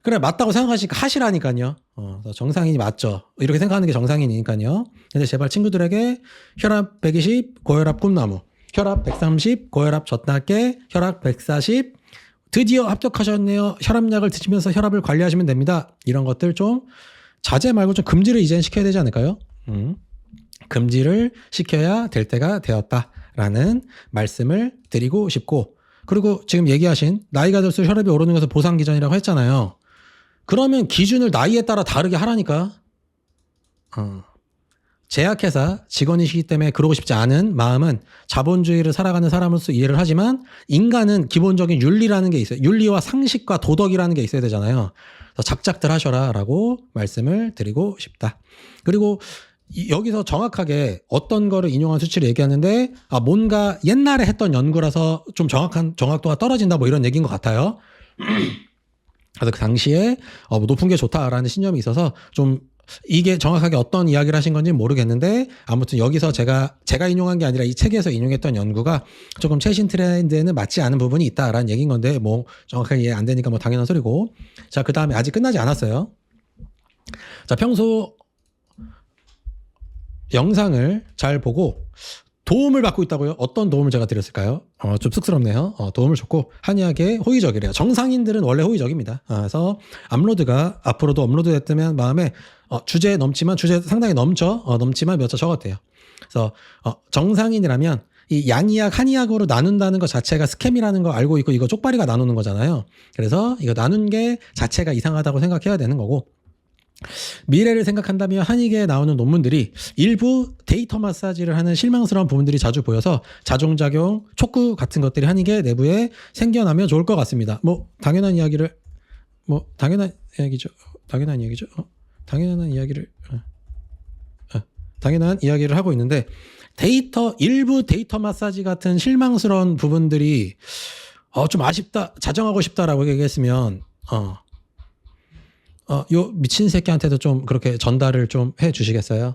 그래, 맞다고 생각하시니까 하시라니까요. 정상인이 맞죠. 이렇게 생각하는 게 정상인이니까요. 근데 제발 친구들에게 혈압 120 고혈압 꿈나무, 혈압 130 고혈압 젖날개, 혈압 140 드디어 합격하셨네요. 혈압약을 드시면서 혈압을 관리하시면 됩니다. 이런 것들 좀 자제 말고 좀 금지를 이제는 시켜야 되지 않을까요? 금지를 시켜야 될 때가 되었다라는 말씀을 드리고 싶고, 그리고 지금 얘기하신 나이가 들수록 혈압이 오르는 것은 보상 기전이라고 했잖아요. 그러면 기준을 나이에 따라 다르게 하라니까. 제약회사 직원이시기 때문에 그러고 싶지 않은 마음은 자본주의를 살아가는 사람으로서 이해를 하지만, 인간은 기본적인 윤리라는 게 있어요. 윤리와 상식과 도덕이라는 게 있어야 되잖아요. 그래서 작작들 하셔라 라고 말씀을 드리고 싶다. 그리고 여기서 정확하게 어떤 거를 인용한 수치를 얘기하는데 뭔가 옛날에 했던 연구라서 좀 정확도가 떨어진다 뭐 이런 얘기인 것 같아요. 그래서 그 당시에 높은 게 좋다라는 신념이 있어서 좀 이게 정확하게 어떤 이야기를 하신 건지 모르겠는데, 아무튼 여기서 제가 인용한 게 아니라 이 책에서 인용했던 연구가 조금 최신 트렌드에는 맞지 않은 부분이 있다라는 얘기인 건데, 뭐 정확하게 이해 안 되니까 뭐 당연한 소리고. 자, 그 다음에 아직 끝나지 않았어요. 자, 평소 영상을 잘 보고 도움을 받고 있다고요? 어떤 도움을 제가 드렸을까요? 좀 쑥스럽네요. 도움을 줬고 한의학에 호의적이래요. 정상인들은 원래 호의적입니다. 그래서 업로드가 앞으로도 업로드됐다면 마음에 주제 넘지만, 주제 상당히 넘지만 몇 자 적었대요. 그래서 정상인이라면 이 양의학, 한의학으로 나눈다는 것 자체가 스캠이라는 거 알고 있고, 이거 쪽발이가 나누는 거잖아요. 그래서 이거 나눈 게 자체가 이상하다고 생각해야 되는 거고, 미래를 생각한다면 한의계에 나오는 논문들이 일부 데이터 마사지를 하는 실망스러운 부분들이 자주 보여서 자종작용, 촉구 같은 것들이 한의계 내부에 생겨나면 좋을 것 같습니다. 뭐 당연한 이야기죠. 당연한 이야기를 하고 있는데, 일부 데이터 마사지 같은 실망스러운 부분들이 좀 아쉽다, 자정하고 싶다라고 얘기했으면 요 미친 새끼한테도 좀 그렇게 전달을 좀 해 주시겠어요?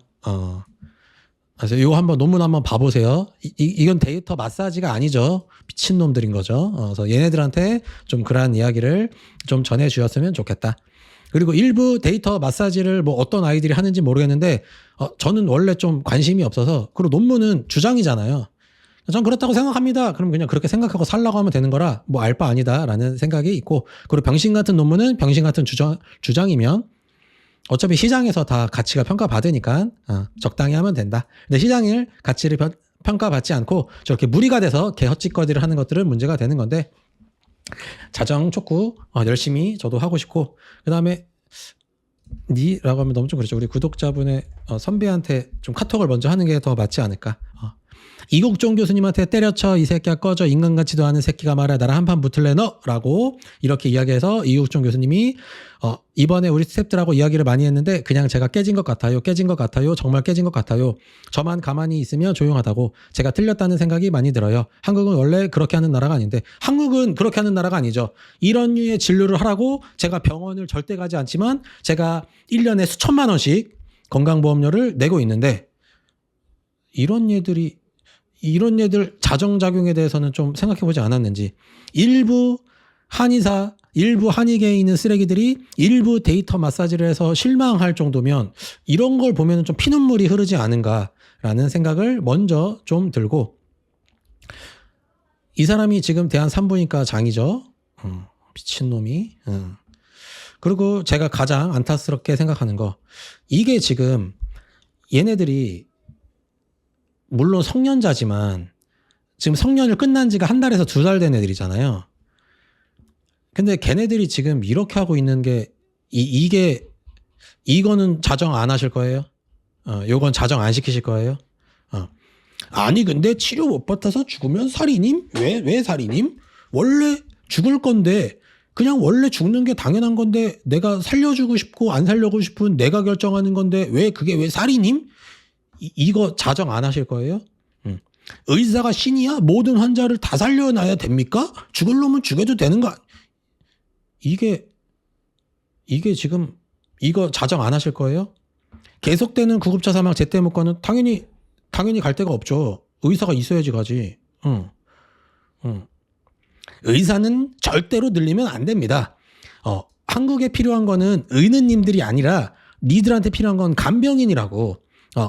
그래서 요 논문 한번 봐보세요. 이건 데이터 마사지가 아니죠. 미친놈들인 거죠. 그래서 얘네들한테 좀 그러한 이야기를 좀 전해 주셨으면 좋겠다. 그리고 일부 데이터 마사지를 뭐 어떤 아이들이 하는지 모르겠는데, 저는 원래 좀 관심이 없어서, 그리고 논문은 주장이잖아요. 전 그렇다고 생각합니다. 그럼 그냥 그렇게 생각하고 살라고 하면 되는 거라 뭐 알 바 아니다라는 생각이 있고, 그리고 병신 같은 논문은 병신 같은 주장이면 어차피 시장에서 다 가치가 평가받으니까 적당히 하면 된다. 근데 시장일 가치를 평가받지 않고 저렇게 무리가 돼서 개헛짓거리를 하는 것들은 문제가 되는 건데, 자정 촉구 열심히 저도 하고 싶고, 그다음에 니라고 하면 너무 좀 그렇죠. 우리 구독자분의 선배한테 좀 카톡을 먼저 하는 게 더 맞지 않을까. 이국종 교수님한테 때려쳐 이 새끼야 꺼져 인간 같지도 않은 새끼가 말해 나랑 한판 붙을래 너? 라고 이렇게 이야기해서 이국종 교수님이 이번에 우리 스태프들하고 이야기를 많이 했는데 그냥 제가 깨진 것 같아요. 정말 깨진 것 같아요. 저만 가만히 있으면 조용하다고. 제가 틀렸다는 생각이 많이 들어요. 한국은 원래 그렇게 하는 나라가 아닌데, 한국은 그렇게 하는 나라가 아니죠. 이런 류의 진료를 하라고 제가 병원을 절대 가지 않지만 제가 1년에 수천만 원씩 건강보험료를 내고 있는데, 이런 얘들 자정작용에 대해서는 좀 생각해보지 않았는지, 일부 한의사, 일부 한의계에 있는 쓰레기들이 일부 데이터 마사지를 해서 실망할 정도면 이런 걸 보면 좀 피눈물이 흐르지 않은가라는 생각을 먼저 좀 들고, 이 사람이 지금 대한산부인과 장이죠. 미친놈이. 그리고 제가 가장 안타스럽게 생각하는 거, 이게 지금 얘네들이 물론 성년자지만 지금 성년을 끝난 지가 한 달에서 2달 된 애들이잖아요. 근데 걔네들이 지금 이렇게 하고 있는 게 이거는 자정 안 하실 거예요? 요건 자정 안 시키실 거예요? 아니 근데 치료 못 받아서 죽으면 살인임? 왜 살인임? 원래 죽을 건데, 그냥 원래 죽는 게 당연한 건데 내가 살려주고 싶고 안 살려고 싶은 내가 결정하는 건데 그게 왜 살인임? 이거 자정 안 하실 거예요? 의사가 신이야? 모든 환자를 다 살려놔야 됩니까? 죽을 놈은 죽여도 되는 거 이게 지금 이거 자정 안 하실 거예요? 계속되는 구급차 사망 제때 못 가는 당연히 갈 데가 없죠. 의사가 있어야지 가지. 의사는 절대로 늘리면 안 됩니다. 한국에 필요한 거는 의느님들이 아니라 니들한테 필요한 건 간병인이라고.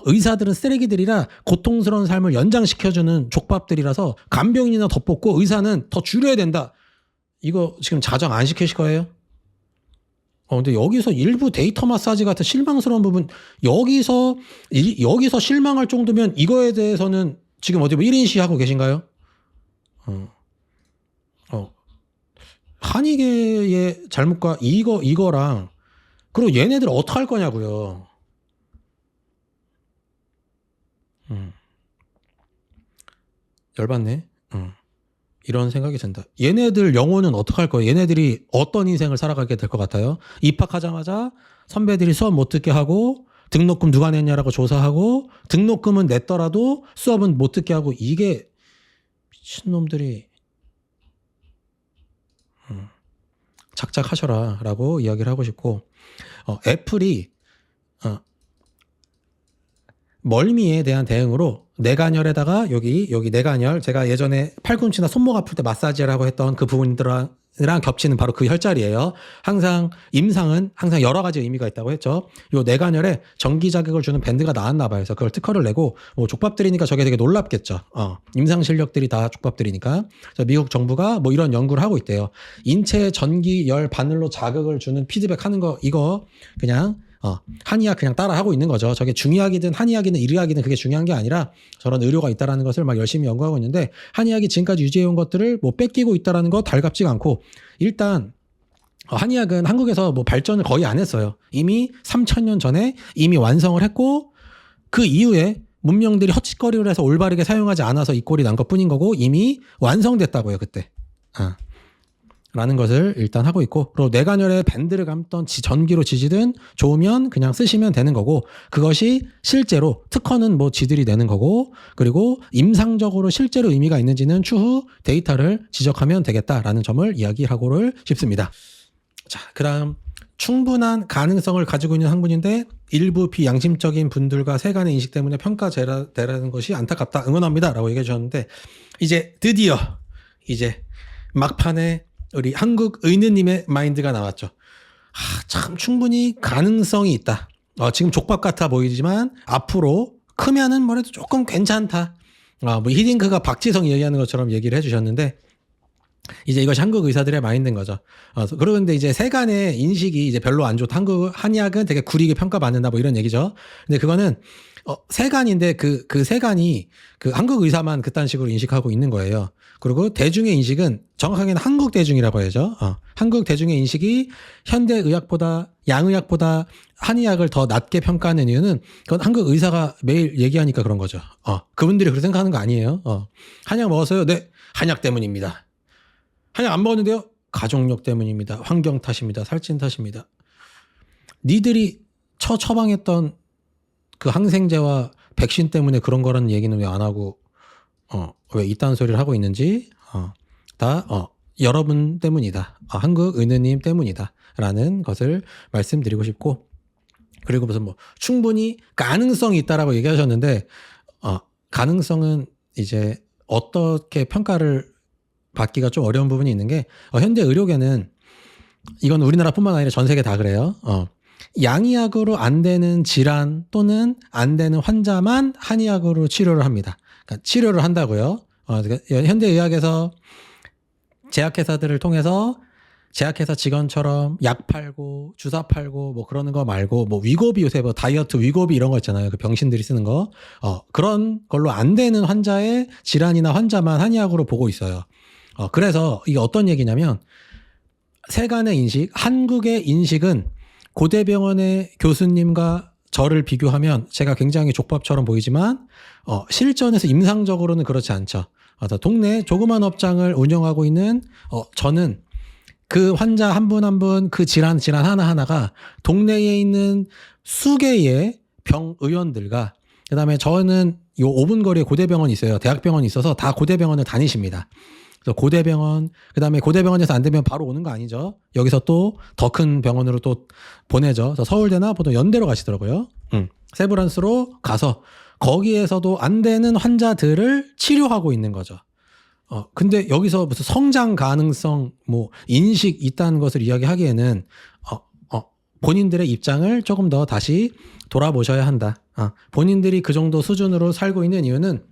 의사들은 쓰레기들이라 고통스러운 삶을 연장시켜주는 족밥들이라서 간병인이나 더 뽑고 의사는 더 줄여야 된다. 이거 지금 자정 안 시키실 거예요? 근데 여기서 일부 데이터 마사지 같은 실망스러운 부분, 여기서 실망할 정도면 이거에 대해서는 지금 어디 뭐 1인 시하고 계신가요? 한의계의 잘못과 이거랑, 그리고 얘네들 어떻게 할 거냐고요. 열받네. 이런 생각이 든다. 얘네들 영혼은 어떻게 할 거예요? 얘네들이 어떤 인생을 살아가게 될 것 같아요? 입학하자마자 선배들이 수업 못 듣게 하고, 등록금 누가 냈냐라고 조사하고, 등록금은 냈더라도 수업은 못 듣게 하고, 이게 미친놈들이 작작하셔라 라고 이야기를 하고 싶고, 애플이 멀미에 대한 대응으로 뇌관열에다가 여기 뇌관열, 제가 예전에 팔꿈치나 손목 아플 때 마사지라고 했던 그 부분들랑 겹치는 바로 그 혈자리예요. 항상 임상은 항상 여러 가지 의미가 있다고 했죠. 요 뇌관열에 전기 자극을 주는 밴드가 나왔나 봐요. 그래서 그걸 특허를 내고, 뭐 족밥들이니까 저게 되게 놀랍겠죠. 임상 실력들이 다 족밥들이니까. 그래서 미국 정부가 뭐 이런 연구를 하고 있대요. 인체 전기 열 바늘로 자극을 주는 피드백 하는 거, 이거 그냥 한의학 그냥 따라 하고 있는 거죠. 저게 중의학이든 한의학이든 일의학이든 그게 중요한 게 아니라 저런 의료가 있다라는 것을 막 열심히 연구하고 있는데, 한의학이 지금까지 유지해온 것들을 뭐 뺏기고 있다라는 거 달갑지가 않고, 일단 한의학은 한국에서 뭐 발전을 거의 안 했어요. 이미 3,000년 전에 이미 완성을 했고, 그 이후에 문명들이 헛짓거리를 해서 올바르게 사용하지 않아서 이 꼴이 난 것뿐인 거고, 이미 완성됐다고요 그때. 라는 것을 일단 하고 있고, 그리고 뇌관열에 밴드를 감던 전기로 지지든 좋으면 그냥 쓰시면 되는 거고, 그것이 실제로 특허는 뭐 지들이 내는 거고, 그리고 임상적으로 실제로 의미가 있는지는 추후 데이터를 지적하면 되겠다라는 점을 이야기하고를 싶습니다. 자, 그다음 충분한 가능성을 가지고 있는 학문인데 일부 비양심적인 분들과 세간의 인식 때문에 평가되라는 것이 안타깝다. 응원합니다 라고 얘기해 주셨는데, 이제 드디어 이제 막판에 우리 한국 의느님의 마인드가 나왔죠. 참 충분히 가능성이 있다. 지금 족밥 같아 보이지만 앞으로 크면은 뭐래도 조금 괜찮다. 뭐 히딩크가 박지성 얘기하는 것처럼 얘기를 해주셨는데 이제 이것이 한국 의사들의 마인드인 거죠. 그런데 이제 세간의 인식이 이제 별로 안 좋다. 한의학은 되게 구리게 평가받는다 뭐 이런 얘기죠. 근데 그거는 세간인데 그 세간이 그 한국 의사만 그딴 식으로 인식하고 있는 거예요. 그리고 대중의 인식은 정확하게는 한국 대중이라고 해야죠. 한국 대중의 인식이 현대 의학보다 양의학보다 한의학을 더 낮게 평가하는 이유는 그건 한국 의사가 매일 얘기하니까 그런 거죠. 그분들이 그렇게 생각하는 거 아니에요. 한약 먹었어요? 네, 한약 때문입니다. 한약 안 먹었는데요? 가족력 때문입니다. 환경 탓입니다. 살찐 탓입니다. 니들이 처방했던 그 항생제와 백신 때문에 그런 거라는 얘기는 왜 안 하고 왜 이딴 소리를 하고 있는지 다 여러분 때문이다. 한국 의느님 때문이다. 라는 것을 말씀드리고 싶고, 그리고 무슨 뭐 충분히 가능성이 있다라고 얘기하셨는데 가능성은 이제 어떻게 평가를 받기가 좀 어려운 부분이 있는 게 현대 의료계는 이건 우리나라뿐만 아니라 전 세계 다 그래요. 양의학으로 안 되는 질환 또는 안 되는 환자만 한의학으로 치료를 합니다. 그러니까 치료를 한다고요. 그러니까 현대의학에서 제약회사들을 통해서 제약회사 직원처럼 약 팔고 주사 팔고 뭐 그러는 거 말고 뭐 위고비 요새 뭐 다이어트 위고비 이런 거 있잖아요. 그 병신들이 쓰는 거. 그런 걸로 안 되는 환자의 질환이나 환자만 한의학으로 보고 있어요. 그래서 이게 어떤 얘기냐면 세간의 인식, 한국의 인식은 고대병원의 교수님과 저를 비교하면 제가 굉장히 족밥처럼 보이지만 실전에서 임상적으로는 그렇지 않죠. 동네 조그만 업장을 운영하고 있는 저는 그 환자 한 분 한 분 그 질환 하나하나가 동네에 있는 수개의 병의원들과 그다음에 저는 요 5분 거리에 고대병원이 있어요. 대학병원이 있어서 다 고대병원을 다니십니다. 그래서 고대병원, 그다음에 고대병원에서 안 되면 바로 오는 거 아니죠. 여기서 또 더 큰 병원으로 또 보내죠. 그래서 서울대나 보통 연대로 가시더라고요. 세브란스로 가서 거기에서도 안 되는 환자들을 치료하고 있는 거죠. 근데 여기서 무슨 성장 가능성, 뭐 인식 있다는 것을 이야기하기에는 본인들의 입장을 조금 더 다시 돌아보셔야 한다. 본인들이 그 정도 수준으로 살고 있는 이유는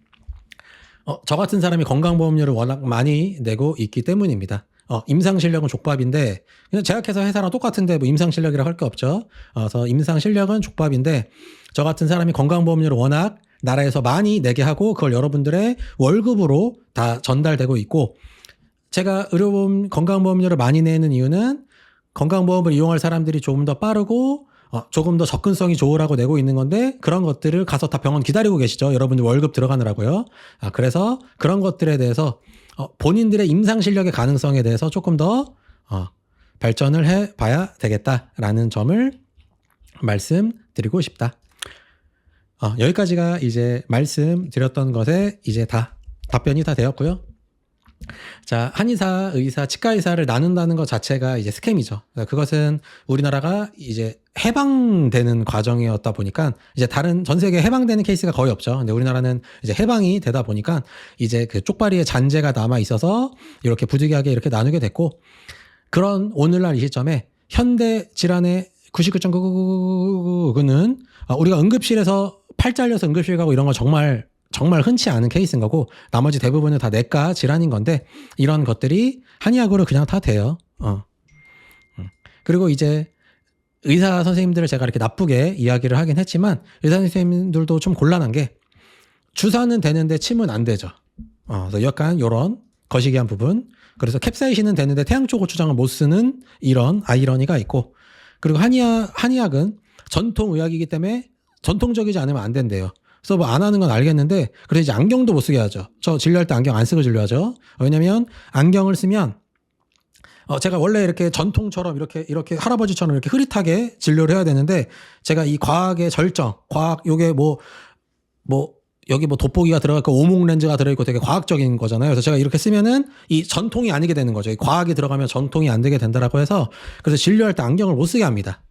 저 같은 사람이 건강보험료를 워낙 많이 내고 있기 때문입니다. 임상실력은 족밥인데 그냥 제약회사 회사랑 똑같은데 뭐 임상실력이라고 할 게 없죠. 그래서 임상실력은 족밥인데 저 같은 사람이 건강보험료를 워낙 나라에서 많이 내게 하고 그걸 여러분들의 월급으로 다 전달되고 있고, 제가 의료보험 건강보험료를 많이 내는 이유는 건강보험을 이용할 사람들이 조금 더 빠르고 조금 더 접근성이 좋으라고 내고 있는 건데 그런 것들을 가서 다 병원 기다리고 계시죠. 여러분들 월급 들어가느라고요. 그래서 그런 것들에 대해서 본인들의 임상실력의 가능성에 대해서 조금 더 발전을 해봐야 되겠다라는 점을 말씀드리고 싶다. 여기까지가 이제 말씀드렸던 것에 이제 다 답변이 다 되었고요. 자, 한의사, 의사, 치과의사를 나눈다는 것 자체가 이제 스캠이죠. 그것은 우리나라가 이제 해방되는 과정이었다 보니까 이제 다른 전 세계 해방되는 케이스가 거의 없죠. 근데 우리나라는 이제 해방이 되다 보니까 이제 그 쪽발이의 잔재가 남아 있어서 이렇게 부득이하게 이렇게 나누게 됐고, 그런 오늘날 이 시점에 현대 질환의 99.99999는 우리가 응급실에서 팔 잘려서 응급실 가고 이런 거 정말 흔치 않은 케이스인 거고, 나머지 대부분은 다 내과 질환인 건데 이런 것들이 한의학으로 그냥 다 돼요. 그리고 이제 의사 선생님들을 제가 이렇게 나쁘게 이야기를 하긴 했지만 의사 선생님들도 좀 곤란한 게 주사는 되는데 침은 안 되죠. 그래서 약간 이런 거시기한 부분. 그래서 캡사이신은 되는데 태양초 고추장을 못 쓰는 이런 아이러니가 있고, 그리고 한의학은 전통의학이기 때문에 전통적이지 않으면 안 된대요. 그래서 뭐 안 하는 건 알겠는데, 그래서 이제 안경도 못 쓰게 하죠. 저 진료할 때 안경 안 쓰고 진료하죠. 왜냐면 안경을 쓰면 제가 원래 이렇게 전통처럼 이렇게 할아버지처럼 이렇게 흐릿하게 진료를 해야 되는데, 제가 이 과학의 절정, 요게 여기 뭐 돋보기가 들어가고 오목 렌즈가 들어있고 되게 과학적인 거잖아요. 그래서 제가 이렇게 쓰면은 이 전통이 아니게 되는 거죠. 이 과학이 들어가면 전통이 안 되게 된다라고 해서, 그래서 진료할 때 안경을 못 쓰게 합니다.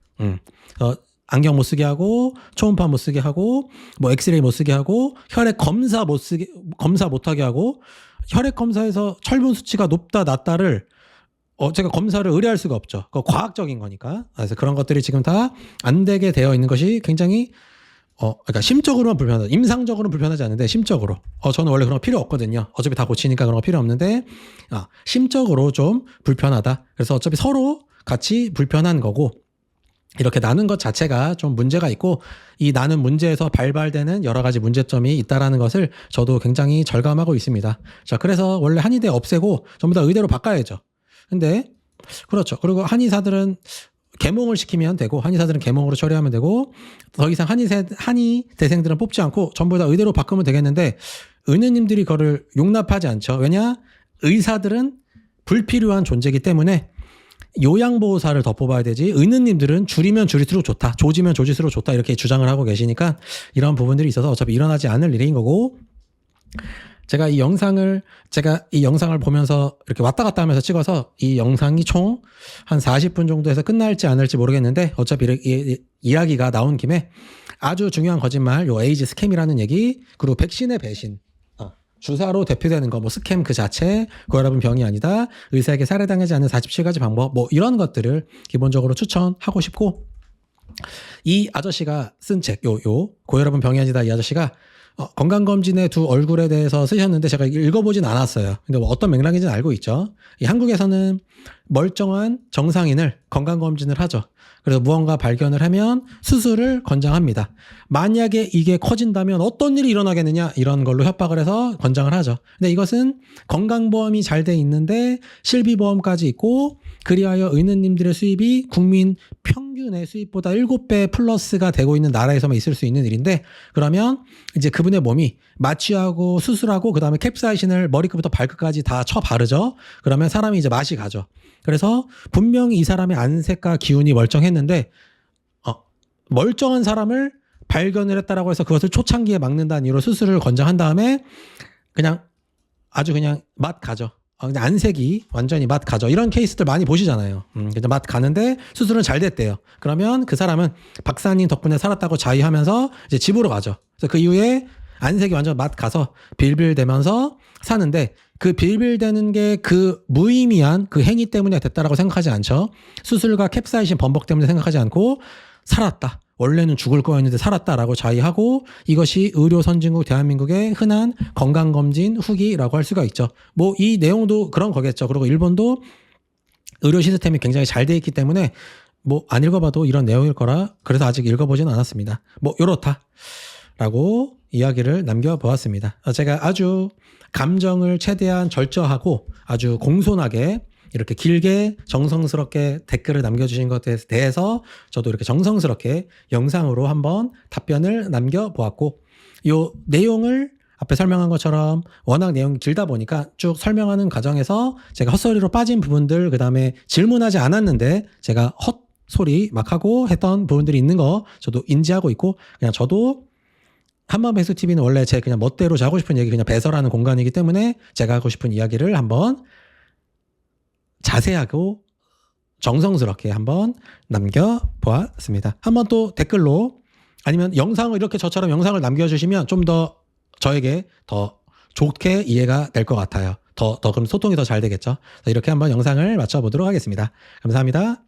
안경 못 쓰게 하고, 초음파 못 쓰게 하고, 뭐 엑스레이 못 쓰게 하고, 혈액 검사 못 하게 하고, 혈액 검사에서 철분 수치가 높다 낮다를 제가 검사를 의뢰할 수가 없죠. 그거 과학적인 거니까. 그래서 그런 것들이 지금 다 안 되게 되어 있는 것이 굉장히 그러니까 심적으로만 불편하다. 임상적으로는 불편하지 않은데 심적으로. 저는 원래 그런 거 필요 없거든요. 어차피 다 고치니까 그런 거 필요 없는데 심적으로 좀 불편하다. 그래서 어차피 서로 같이 불편한 거고 이렇게 나눈 것 자체가 좀 문제가 있고 이 나눈 문제에서 발발되는 여러 가지 문제점이 있다라는 것을 저도 굉장히 절감하고 있습니다. 자, 그래서 원래 한의대 없애고 전부 다 의대로 바꿔야죠. 근데 그렇죠. 그리고 한의사들은 개몽을 시키면 되고 한의사들은 개몽으로 처리하면 되고 더 이상 한의대생들은 뽑지 않고 전부 다 의대로 바꾸면 되겠는데 의느님들이 그거를 용납하지 않죠. 왜냐? 의사들은 불필요한 존재이기 때문에 요양보호사를 더 뽑아야 되지 의느님들은 줄이면 줄일수록 좋다. 조지면 조질수록 좋다. 이렇게 주장을 하고 계시니까 이런 부분들이 있어서 어차피 일어나지 않을 일인 거고 제가 이 영상을 보면서 이렇게 왔다 갔다 하면서 찍어서 이 영상이 총 한 40분 정도에서 끝날지 않을지 모르겠는데 어차피 이야기가 나온 김에 아주 중요한 거짓말, 요 에이즈 스캠이라는 얘기, 그리고 백신의 배신, 주사로 대표되는 거, 뭐 스캠 그 자체, 고혈압은 병이 아니다, 의사에게 살해당하지 않는 47가지 방법, 뭐 이런 것들을 기본적으로 추천하고 싶고 이 아저씨가 쓴 책, 고혈압은 병이 아니다 이 아저씨가 건강검진의 두 얼굴에 대해서 쓰셨는데 제가 읽어보진 않았어요. 근데 뭐 어떤 맥락인지는 알고 있죠. 이 한국에서는 멀쩡한 정상인을 건강검진을 하죠. 그래서 무언가 발견을 하면 수술을 권장합니다. 만약에 이게 커진다면 어떤 일이 일어나겠느냐 이런 걸로 협박을 해서 권장을 하죠. 근데 이것은 건강보험이 잘 돼 있는데 실비보험까지 있고 그리하여 의느님들의 수입이 국민 평균의 수입보다 7배 플러스가 되고 있는 나라에서만 있을 수 있는 일인데 그러면 이제 그분의 몸이 마취하고 수술하고 그다음에 캡사이신을 머리끝부터 발끝까지 다 쳐 바르죠. 그러면 사람이 이제 맛이 가죠. 그래서 분명히 이 사람의 안색과 기운이 멀쩡했는데 멀쩡한 사람을 발견을 했다라고 해서 그것을 초창기에 막는다는 이유로 수술을 권장한 다음에 그냥 아주 그냥 맛 가죠. 근데 안색이 완전히 맛 가죠. 이런 케이스들 많이 보시잖아요. 그래서 맛 가는데 수술은 잘 됐대요. 그러면 그 사람은 박사님 덕분에 살았다고 자위하면서 이제 집으로 가죠. 그래서 그 이후에 안색이 완전 맛 가서 빌빌대면서 사는데 그 빌빌대는 게 그 무의미한 그 행위 때문에 됐다라고 생각하지 않죠. 수술과 캡사이신 범벅 때문에 생각하지 않고 살았다. 원래는 죽을 거였는데 살았다라고 자의하고 이것이 의료 선진국 대한민국의 흔한 건강검진 후기라고 할 수가 있죠. 뭐 이 내용도 그런 거겠죠. 그리고 일본도 의료 시스템이 굉장히 잘 돼 있기 때문에 뭐 안 읽어봐도 이런 내용일 거라 그래서 아직 읽어보지는 않았습니다. 뭐 요렇다라고 이야기를 남겨보았습니다. 제가 아주 감정을 최대한 절저하고 아주 공손하게 이렇게 길게 정성스럽게 댓글을 남겨주신 것에 대해서 저도 이렇게 정성스럽게 영상으로 한번 답변을 남겨보았고 요 내용을 앞에 설명한 것처럼 워낙 내용이 길다 보니까 쭉 설명하는 과정에서 제가 헛소리로 빠진 부분들 그다음에 질문하지 않았는데 제가 헛소리 막 하고 했던 부분들이 있는 거 저도 인지하고 있고 그냥 저도 한마음백수TV는 원래 제 그냥 멋대로 하고 싶은 얘기 그냥 배설하는 공간이기 때문에 제가 하고 싶은 이야기를 한번 자세하고 정성스럽게 한번 남겨보았습니다. 한번 또 댓글로 아니면 영상을 이렇게 저처럼 영상을 남겨주시면 좀 더 저에게 더 좋게 이해가 될 것 같아요. 더 그럼 소통이 더 잘 되겠죠. 이렇게 한번 영상을 마쳐보도록 하겠습니다. 감사합니다.